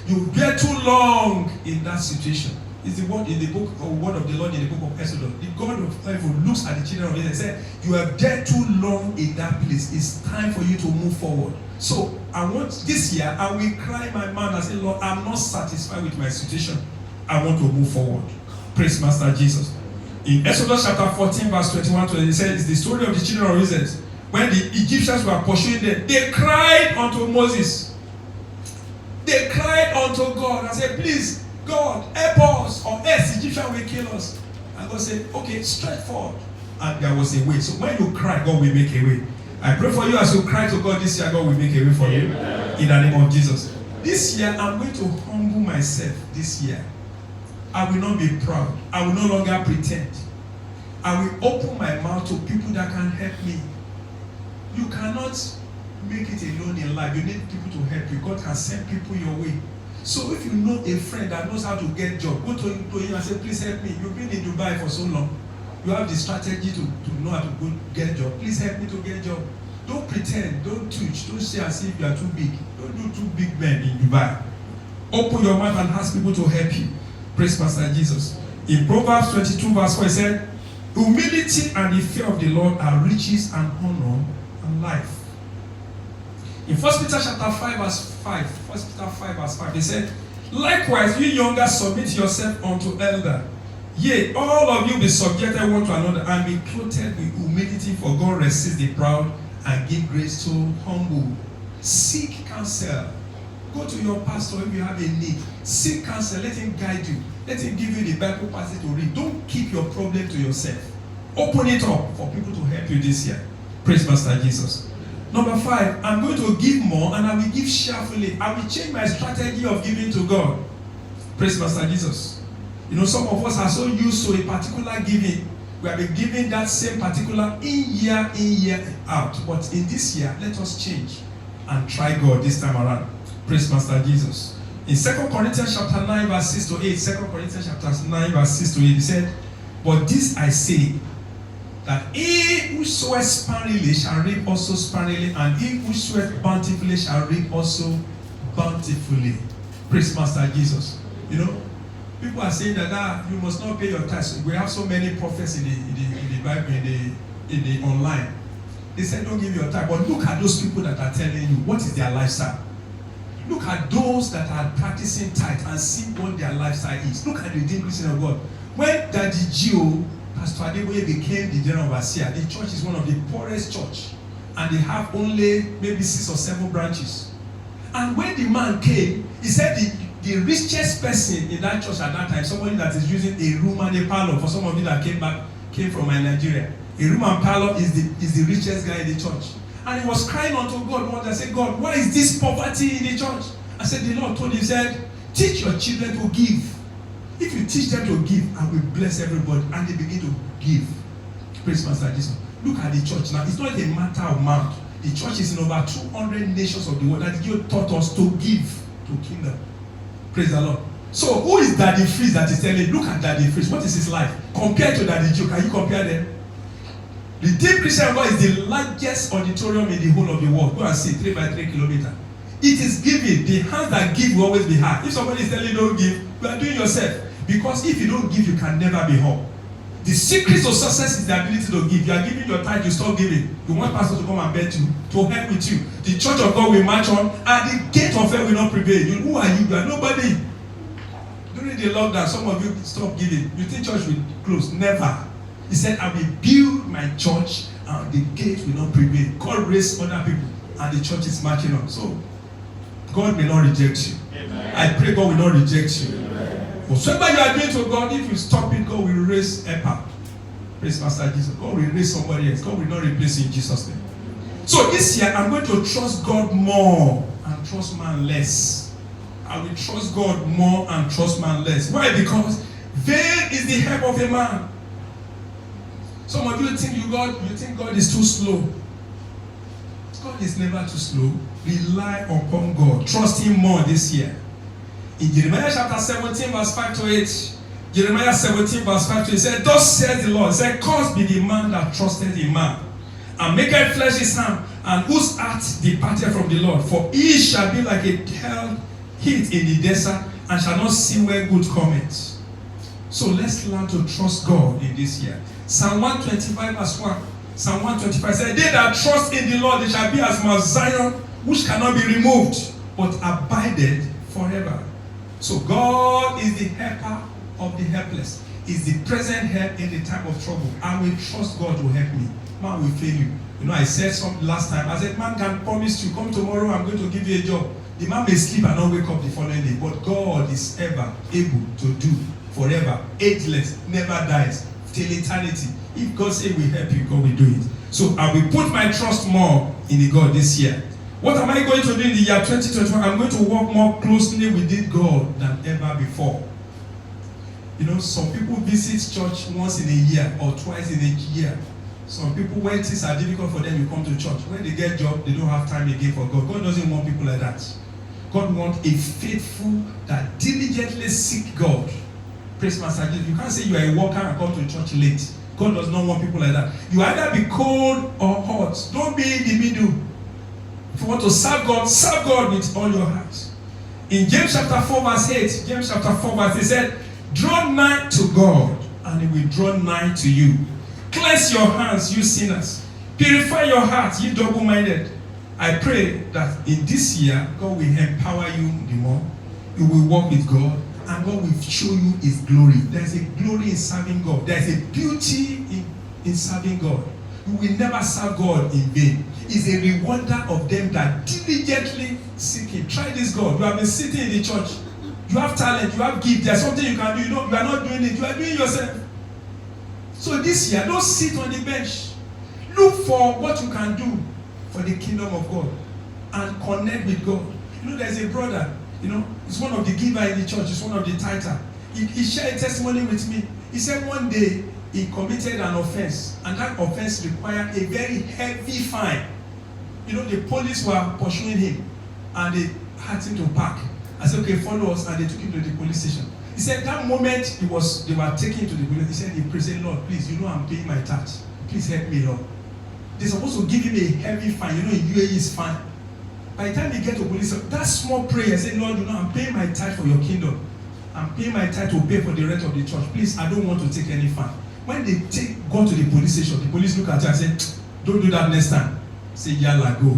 You've been too long in that situation. It's the word in the book, or word of the Lord in the book of Exodus. The God of heaven looks at the children of Israel and said, you have been too long in that place. It's time for you to move forward. So I want this year, I will cry my mouth and say, Lord, I'm not satisfied with my situation. I want to move forward. Praise Master Jesus. In Exodus chapter 14, verse 21 to it says, it's the story of the children of Israel. When the Egyptians were pursuing them, they cried unto Moses. They cried unto God and said, please, God, help us, or else Egyptians will kill us. And God said, okay, straight forward. And there was a way. So when you cry, God will make a way. I pray for you as you cry to God this year, God will make a way for you. In the name of Jesus. This year, I'm going to humble myself this year. I will not be proud. I will no longer pretend. I will open my mouth to people that can help me. You cannot make it alone in life. You need people to help you. God can send people your way. So if you know a friend that knows how to get a job, go to him and say, please help me. You've been in Dubai for so long. You have the strategy to know how to go get a job. Please help me to get a job. Don't pretend. Don't twitch. Don't say as if you are too big. Don't do too big men in Dubai. Open your mouth and ask people to help you. Praise Master Jesus. In Proverbs 22 verse 4, it said, humility and the fear of the Lord are riches and honor and life. In 1 Peter chapter 5 verse 5, 1 Peter 5 verse 5, they said, likewise, you younger, submit yourself unto elder. Yea, all of you be subjected one to another, and be clothed with humility, for God resists the proud and give grace to humble. Seek counsel. Go to your pastor if you have a need. Seek counsel. Let him guide you. Let him give you the Bible passage to read. Don't keep your problem to yourself. Open it up for people to help you this year. Praise Master Jesus. Number 5, I'm going to give more and I will give cheerfully. I will change my strategy of giving to God. Praise Master Jesus. You know, some of us are so used to a particular giving. We have been giving that same particular in year out. But in this year, let us change and try God this time around. Praise Master Jesus. In 2 Corinthians chapter 9 verse 6 to 8, 2 Corinthians chapter 9 verse 6 to 8, he said, but this I say, that he who soweth sparingly shall reap also sparingly, and he who soweth bountifully shall reap also bountifully. Praise Master Jesus. You know, people are saying that you must not pay your tithes. We have so many prophets in the Bible, in the online. They said don't give your tithe, but look at those people that are telling you what is their lifestyle. Look at those that are practicing tithe and see what their lifestyle is. Look at the redeemed Christian of God. When Daddy Gio, Pastor Adeboye became the general overseer, the church is one of the poorest church, and they have only maybe 6 or 7 branches. And when the man came, he said the richest person in that church at that time, somebody that is using a room and a parlor. For some of you that came from Nigeria, a room and parlor is the richest guy in the church. And he was crying unto God once and said, God, why is this poverty in the church? I said, the Lord told him, he said, teach your children to give. If you teach them to give, I will bless everybody. And they begin to give. Praise Master Jesus. Look at the church now. It's not a matter of amount. The church is in over 200 nations of the world. That God taught us to give to kingdom. Praise the Lord. So who is Daddy Freeze that is telling? Look at Daddy Freeze. What is his life? Compared to Daddy Joe, can you compare them? The Redeemed Christian God is the largest auditorium in the whole of the world. Go and see 3 by 3 kilometers. It is giving. The hands that give will always be hard. If somebody is telling you don't give, you are doing yourself. Because if you don't give, you can never be whole. The secret of success is the ability to give. You are giving your tithe, you stop giving. You want pastor to come and beg you, to help with you. The church of God will march on, and the gate of hell will not prevail. Who are you? You are nobody. During the lockdown, some of you stop giving. You think church will close? Never. He said, I will build my church, and the gate will not prevail. God raised other people, and the church is marching on. So, God may not reject you. Amen. I pray God will not reject you. Whatever you are doing to God, if you stop it, God will raise helper. Praise Master Jesus. God will raise somebody else. God will not replace you in Jesus' name. So this year, I'm going to trust God more and trust man less. I will trust God more and trust man less. Why? Because vain is the help of a man. Some of you think God is too slow. God is never too slow. Rely upon God. Trust Him more this year. In Jeremiah chapter 17, verse 5 to 8, Jeremiah 17, verse 5 to 8, it said, thus says the Lord, said, cursed be the man that trusted in man, and maketh flesh his hand, and whose heart departed from the Lord. For he shall be like a hell heat in the desert, and shall not see where good cometh. So let's learn to trust God in this year. Psalm 125, verse 1. Psalm 125 said, they that trust in the Lord, they shall be as Mount Zion, which cannot be removed, but abideth forever. So God is the helper of the helpless. Is the present help in the time of trouble. I will trust God to help me. Man will fail you. You know, I said something last time. I said, man can promise you, come tomorrow, I'm going to give you a job. The man may sleep and not wake up the following day. But God is ever able to do forever, ageless, never dies, till eternity. If God say we help you, God will do it. So I will put my trust more in the God this year. What am I going to do in the year 2021? I'm going to work more closely with God than ever before. You know, some people visit church once in a year or twice in a year. Some people, when things are difficult for them, you come to church. When they get a job, they don't have time again for God. God doesn't want people like that. God wants a faithful that diligently seek God. Praise Master Jesus. You can't say you are a worker and come to church late. God does not want people like that. You either be cold or hot. Don't be in the middle. If you want to serve God with all your heart. In James chapter 4 verse 8, James chapter 4 verse 8 said, draw nigh to God, and He will draw nigh to you. Cleanse your hands, you sinners. Purify your heart, you double-minded. I pray that in this year, God will empower you the more. You will walk with God, and God will show you His glory. There is a glory in serving God. There is a beauty in serving God. You will never serve God in vain. Is a rewarder of them that diligently seek Him. Try this, God. You have been sitting in the church. You have talent, you have gift. There's something you can do. You are not doing it. You are doing it yourself. So this year, don't sit on the bench. Look for what you can do for the kingdom of God and connect with God. You know, there's a brother. You know, he's one of the givers in the church. He's one of the tither. He shared a testimony with me. He said one day he committed an offense, and that offense required a very heavy fine. You know, the police were pursuing him, and they had him to park. I said, okay, follow us, and they took him to the police station. He said that moment they were taking him to the police, he said, he prayed, Lord, please, you know I'm paying my tax. Please help me, Lord. They're supposed to give him a heavy fine. You know, in UAE is fine. By the time they get to police, that small prayer, I said, Lord, you know, I'm paying my tithe for your kingdom. I'm paying my tithe to pay for the rent of the church. Please, I don't want to take any fine. When they go to the police station, the police look at you and say, don't do that next time. Say, yalla, go.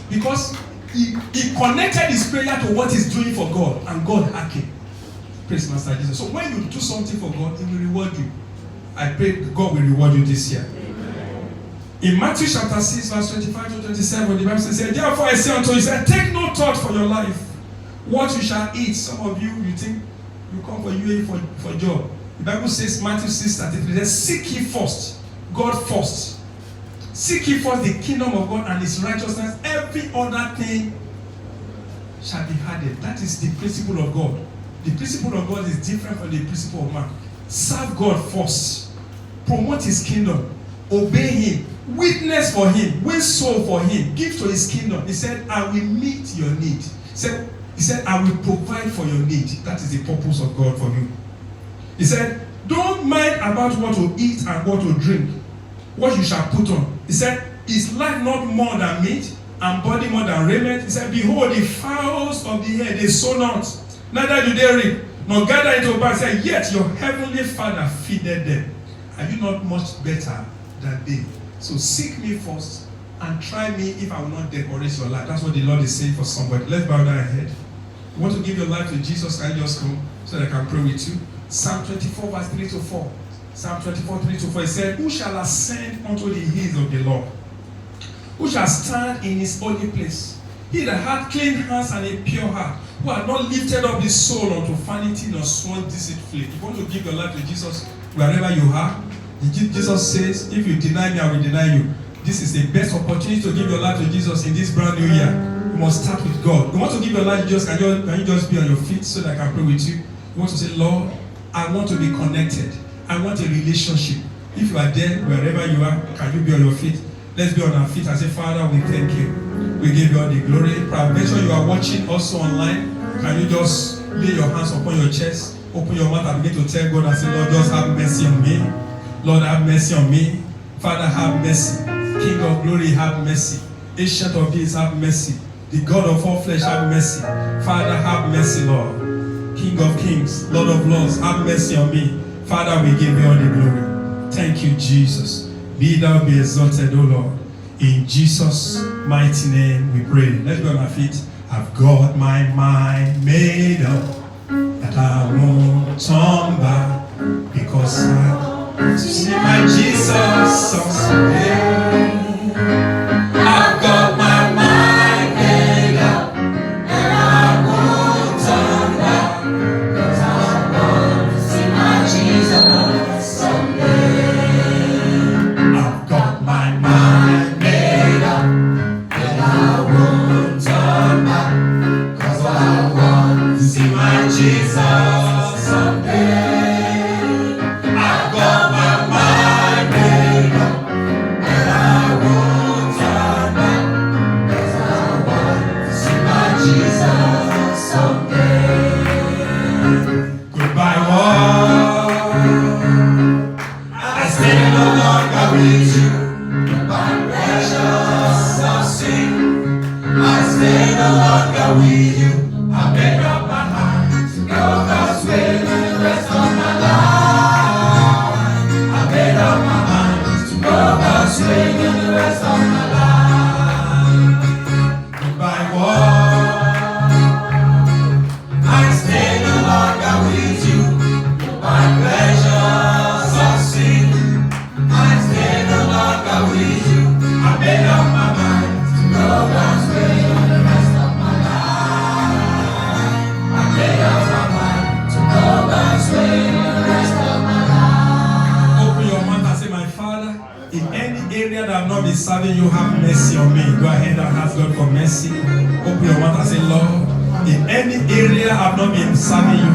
Because he connected his prayer to what he's doing for God, and God heard him. Praise Master Jesus. So when you do something for God, He will reward you. I pray God will reward you this year. Amen. In Matthew chapter 6, verse 25 to 27, the Bible says, therefore I say unto you, take no thought for your life, what you shall eat. Some of you think you come for UAE for job. The Bible says, Matthew 6:33, it says, seek ye first, God first. Seek ye first the kingdom of God and His righteousness. Every other thing shall be added. That is the principle of God. The principle of God is different from the principle of man. Serve God first. Promote His kingdom. Obey Him. Witness for Him. Win soul for Him. Give to His kingdom. He said, I will meet your need. He said, I will provide for your need. That is the purpose of God for you. He said, don't mind about what to eat and what to drink, what you shall put on. He said, is life not more than meat, and body more than raiment? He said, behold, the fowls of the air, they sow not, neither do they reap, nor gather into barns. He said, yet your heavenly Father feedeth them. Are you not much better than they? So seek me first and try me if I will not decorate your life. That's what the Lord is saying for somebody. Let's bow down our head. You want to give your life to Jesus, can you just come so that I can pray with you? Psalm 24 verse 3 to 4. Psalm 24, 3 to 4. It said, who shall ascend unto the hills of the Lord? Who shall stand in his holy place? He that hath clean hands and a pure heart, who hath not lifted up his soul unto vanity nor sworn deceitfully. If you want to give your life to Jesus wherever you are, Jesus says, if you deny me, I will deny you. This is the best opportunity to give your life to Jesus in this brand new year. You must start with God. You want to give your life to Jesus, can you just be on your feet so that I can pray with you? You want to say, Lord, I want to be connected. I want a relationship. If you are there, wherever you are, can you be on your feet? Let's be on our feet and say, Father, we thank you. We give you all the glory. Make sure you are watching also online. Can you just lay your hands upon your chest, open your mouth and begin to tell God and say, Lord, just have mercy on me. Lord, have mercy on me. Father, have mercy. King of glory, have mercy. Ancient of days, have mercy. The God of all flesh, have mercy. Father, have mercy, Lord. King of kings, Lord of lords, have mercy on me. Father, we give you all the glory. Thank you, Jesus. Be thou be exalted, O Lord. In Jesus' mighty name we pray. Let's go on our feet. I've got my mind made up that I won't turn back because I see my Jesus someday. I've got my mind made up and I won't turn back because I want to see my Jesus someday. I've got my mind made up and I won't turn back because I want to see my Jesus someday. I've got my mind made up and I won't turn back because I want to see my Jesus someday. Goodbye, world. I stay no longer with you. Goodbye, precious of sin. I stay no longer with you. I made up my mind to go God's way for the rest of my life. I made up my mind to go God's way for the rest of my life. Goodbye, world. I stay no longer with you. Goodbye, pleasures of sin. I stay no longer with you. I made up my mind to go God's way for the rest of my life. I made up my mind to go God's way for the rest of my life. Open your mouth and say, my Father, in any area that I've not been serving you, have mercy on me. Go ahead and ask God for mercy. Open your mouth and say, Lord, in any area I've not been serving you,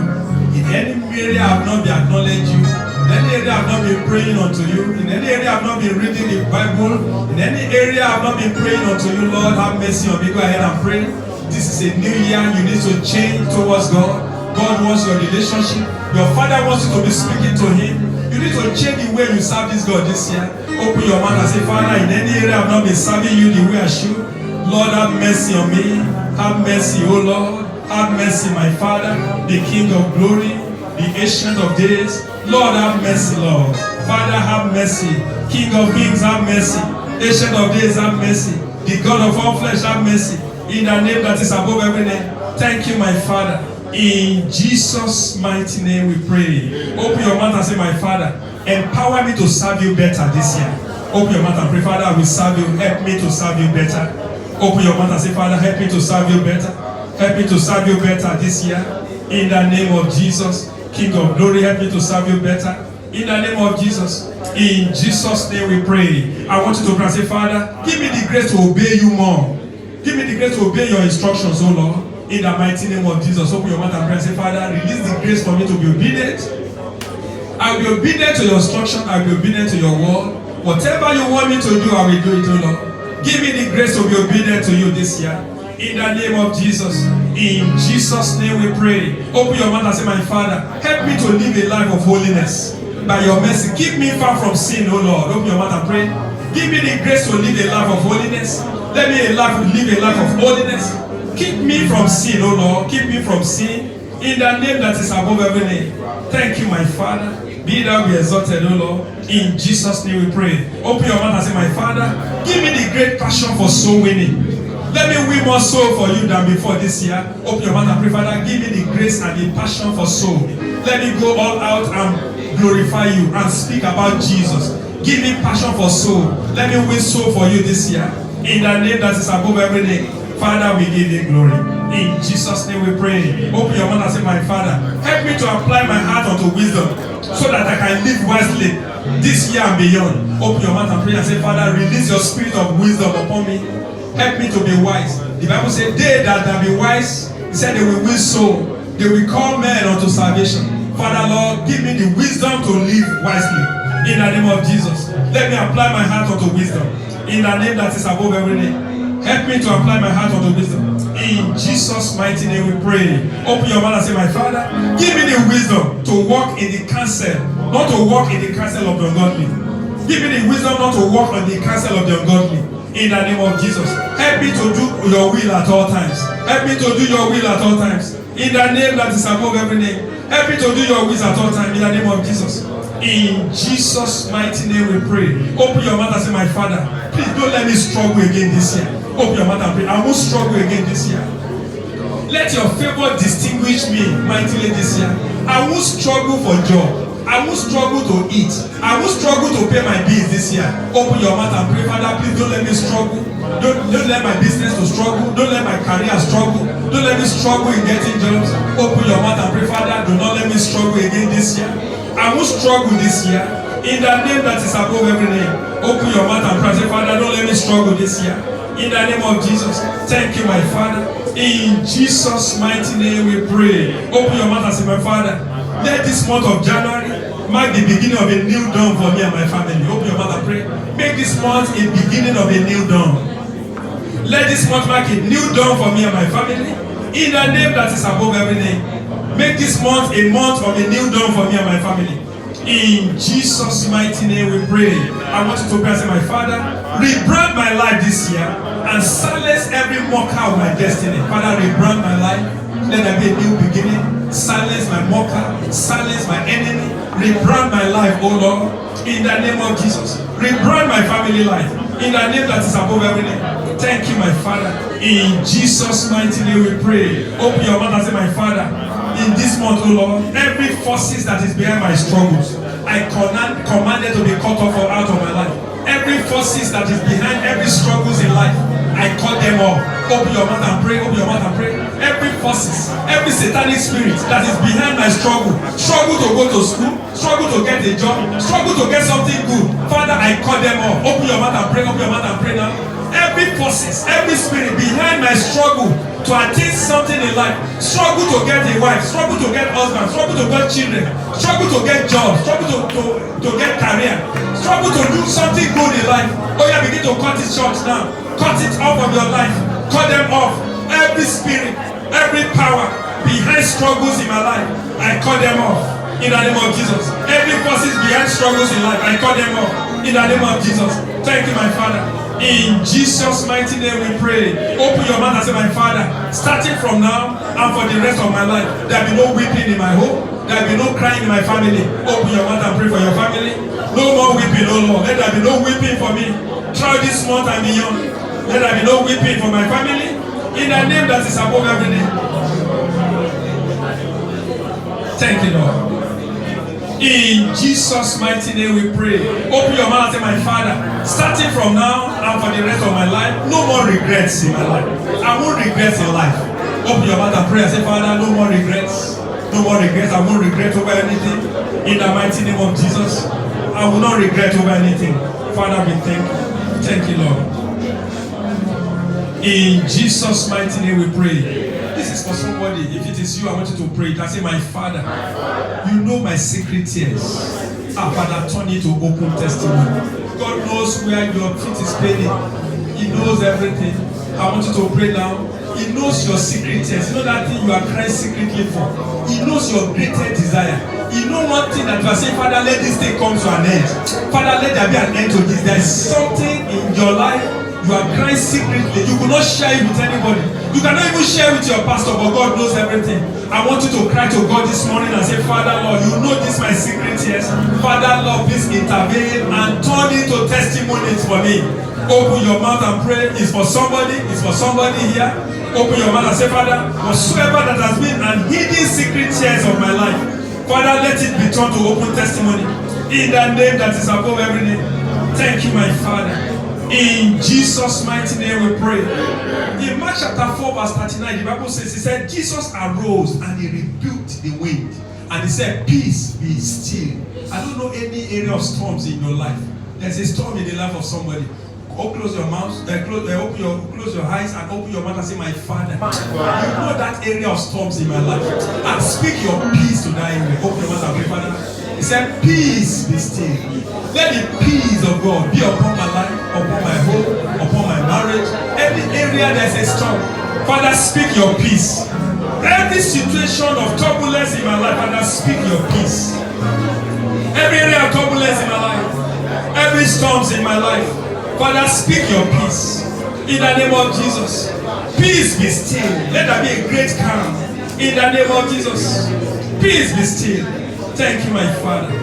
in any area I've not been acknowledging you, in any area I've not been praying unto you, in any area I've not been reading the Bible, in any area I've not been praying unto you, Lord, have mercy on me. Go ahead and pray. This is a new year. You need to change towards God. God wants your relationship. Your Father wants you to be speaking to Him. You need to change the way you serve this God this year. Open your mouth and say, Father, in any area I've not been serving you the way I should, Lord, have mercy on me. Have mercy, O Lord. Have mercy, my Father, the King of glory, the Ancient of days. Lord, have mercy, Lord. Father, have mercy. King of kings, have mercy. Ancient of days, have mercy. The God of all flesh, have mercy. In the name that is above every name. Thank you, my Father. In Jesus' mighty name we pray. Open your mouth and say, my Father, empower me to serve you better this year. Open your mouth and pray, Father, I will serve you. Help me to serve you better. Open your mouth and say, Father, help me to serve you better. Help me to serve you better this year. In the name of Jesus. King of glory, help me to serve you better. In the name of Jesus. In Jesus' name we pray. I want you to pray and say, Father, give me the grace to obey you more. Give me the grace to obey your instructions, oh Lord. In the mighty name of Jesus. Open your mouth and pray and say, Father, release the grace for me to be obedient. I will be obedient to your instruction. I will be obedient to your word. Whatever you want me to do, I will do it, oh Lord. Give me the grace to be obedient to you this year. In the name of Jesus. In Jesus' name we pray. Open your mouth and say, my Father, help me to live a life of holiness. By your mercy, keep me far from sin, oh Lord. Open your mouth and pray. Give me the grace to live a life of holiness. Let me live a life of holiness. Keep me from sin, oh Lord. Keep me from sin. In the name that is above every name. Thank you, my Father. Be thou be exalted, O Lord. In Jesus' name we pray. Open your mouth and say, my Father, give me the great passion for soul winning. Let me win more soul for you than before this year. Open your mouth and pray, Father, give me the grace and the passion for soul. Let me go all out and glorify you and speak about Jesus. Give me passion for soul. Let me win soul for you this year. In the name that is above every name. Father, we give you glory. In Jesus' name we pray. Open your mouth and say, my Father, help me to apply my heart unto wisdom so that I can live wisely this year and beyond. Open your mouth and pray and say, Father, release your spirit of wisdom upon me. Help me to be wise. The Bible said, they that be wise, he said they will win soul. They will call men unto salvation. Father, Lord, give me the wisdom to live wisely. In the name of Jesus. Let me apply my heart unto wisdom. In the name that is above every name. Help me to apply my heart unto wisdom. In Jesus' mighty name we pray. Open your mouth and say, my Father, give me the wisdom to walk in the counsel, not to walk in the counsel of the ungodly. Give me the wisdom not to walk on the counsel of the ungodly. In the name of Jesus. Help me to do your will at all times. Help me to do your will at all times. In the name that is above every name. Help me to do your will at all times. In the name of Jesus. In Jesus' mighty name we pray. Open your mouth and say, my Father, please don't let me struggle again this year. Open your mouth and pray. I won't struggle again this year. Let your favor distinguish me mightily this year. I won't struggle for job. I won't struggle to eat. I won't struggle to pay my bills this year. Open your mouth and pray, Father, please don't let me struggle. Don't let my business to struggle. Don't let my career struggle. Don't let me struggle in getting jobs. Open your mouth and pray, Father, do not let me struggle again this year. I won't struggle this year. In the name that is above every name. Open your mouth and pray, say, Father, don't let me struggle this year. In the name of Jesus. Thank you, my Father. In Jesus' mighty name we pray. Open your mouth and say, my Father, let this month of January mark the beginning of a new dawn for me and my family. Open your mouth and pray. Make this month a beginning of a new dawn. Let this month mark a new dawn for me and my family. In the name that is above every name. Make this month a month of a new dawn for me and my family. In Jesus' mighty name we pray. I want you to pray and say, my Father, rebrand my life this year and silence every mocker of my destiny. Father, rebrand my life. Let there be a new beginning. Silence my mocker. Silence my enemy. Rebrand my life, oh Lord. In the name of Jesus. Rebrand my family life. In the name that is above every name. Thank you, my Father. In Jesus' mighty name we pray. Open your mouth and say, my Father, in this month, oh Lord, every forces that is behind my struggles, I commanded to be cut off or out of my life. Every forces that is behind every struggles in life, I cut them off. Open your mouth and pray. Open your mouth and pray. Every forces, every satanic spirit that is behind my struggle to go to school, struggle to get a job, struggle to get something good. Father, I cut them off. Open your mouth and pray. Open your mouth and pray now. Every forces, every spirit behind my struggle to attain something in life, struggle to get a wife, struggle to get husband, struggle to get children, struggle to get jobs, struggle to get career, struggle to do something good in life. Oh yeah, begin to cut it short now. Cut it off of your life. Cut them off. Every spirit, every power behind struggles in my life, I cut them off. In the name of Jesus. Every forces behind struggles in life, I cut them off. In the name of Jesus. Thank you, my Father. In Jesus' mighty name we pray. Open your mouth and say, my Father, starting from now and for the rest of my life, there will be no weeping in my home. There will be no crying in my family. Open your mouth and pray for your family. No more weeping, oh Lord. Let there be no weeping for me. Throughout this month and beyond. Let there be no weeping for my family. In the name that is above every name. Thank you, Lord. In Jesus' mighty name we pray. Open your mouth and say, my Father, starting from now and for the rest of my life, no more regrets in my life. I won't regret in life. Open your mouth and pray and say, Father, no more regrets. No more regrets. I won't regret over anything. In the mighty name of Jesus, I will not regret over anything. Father, we thank you. Thank you, Lord. In Jesus' mighty name we pray. This is for somebody. If it is you, I want you to pray. I say, my Father, you know my secret tears. Father, turn it to open testimony. God knows where your feet is paining. He knows everything. I want you to pray now. He knows your secret tears. You know that thing you are crying secretly for. He knows your greatest desire. You know one thing that you are saying, Father, let this thing come to an end. Father, let there be an end to this. There is something in your life You are crying secretly. You could not share it with anybody. You cannot even share with your pastor, but God knows everything. I want you to cry to God this morning and say, Father Lord, you know this my secret tears. Father Lord, please intervene and turn into testimonies for me. Open your mouth and pray. It's for somebody. It's for somebody here. Open your mouth and say, Father, whatsoever that has been an hidden secret tears of my life, Father, let it be turned to open testimony. In the name that is above every name. Thank you, my Father. In Jesus' mighty name we pray. In Mark chapter 4 verse 39, the Bible says, he said, Jesus arose and he rebuked the wind. And he said, peace, be still. I don't know any area of storms in your life. There's a storm in the life of somebody. Close your mouth, close your eyes and open your mouth and say, my Father, you know that area of storms in my life. And speak your peace to that area. Open your mouth and pray, Father. He said, peace, be still. Let the peace of God be upon my life, upon my home, upon my marriage. Every area there's a storm. Father, speak your peace. Every situation of turbulence in my life, Father, speak your peace. Every area of turbulence in my life, every storms in my life, Father, speak your peace. In the name of Jesus. Peace be still. Let there be a great calm. In the name of Jesus. Peace be still. Thank you, my Father.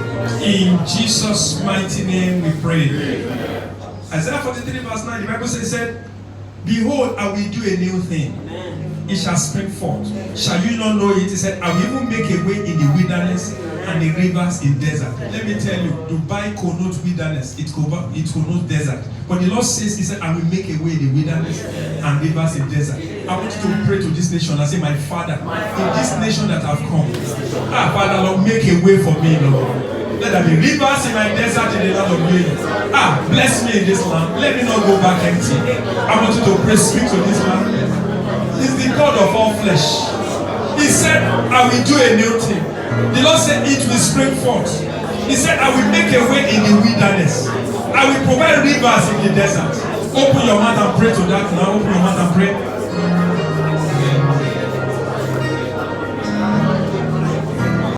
In Jesus' mighty name we pray. Isaiah 43 verse 9, the Bible said, behold, I will do a new thing. It shall spring forth. Shall you not know it? He said, I will even make a way in the wilderness and the rivers in desert. Let me tell you, Dubai connotes wilderness. It connotes desert. But the Lord says, he said, I will make a way in the wilderness and rivers in desert. I want you to pray to this nation and say, my Father, in this nation that I've come, Father, Lord, make a way for me, Lord. Let there be rivers in my desert in the land of Ukraine. Bless me in this land. Let me not go back empty. I want you to pray, speak to this land. He's the God of all flesh. He said, I will do a new thing. The Lord said, it will spring forth. He said, I will make a way in the wilderness. I will provide rivers in the desert. Open your mouth and pray to that now. Open your mouth and pray.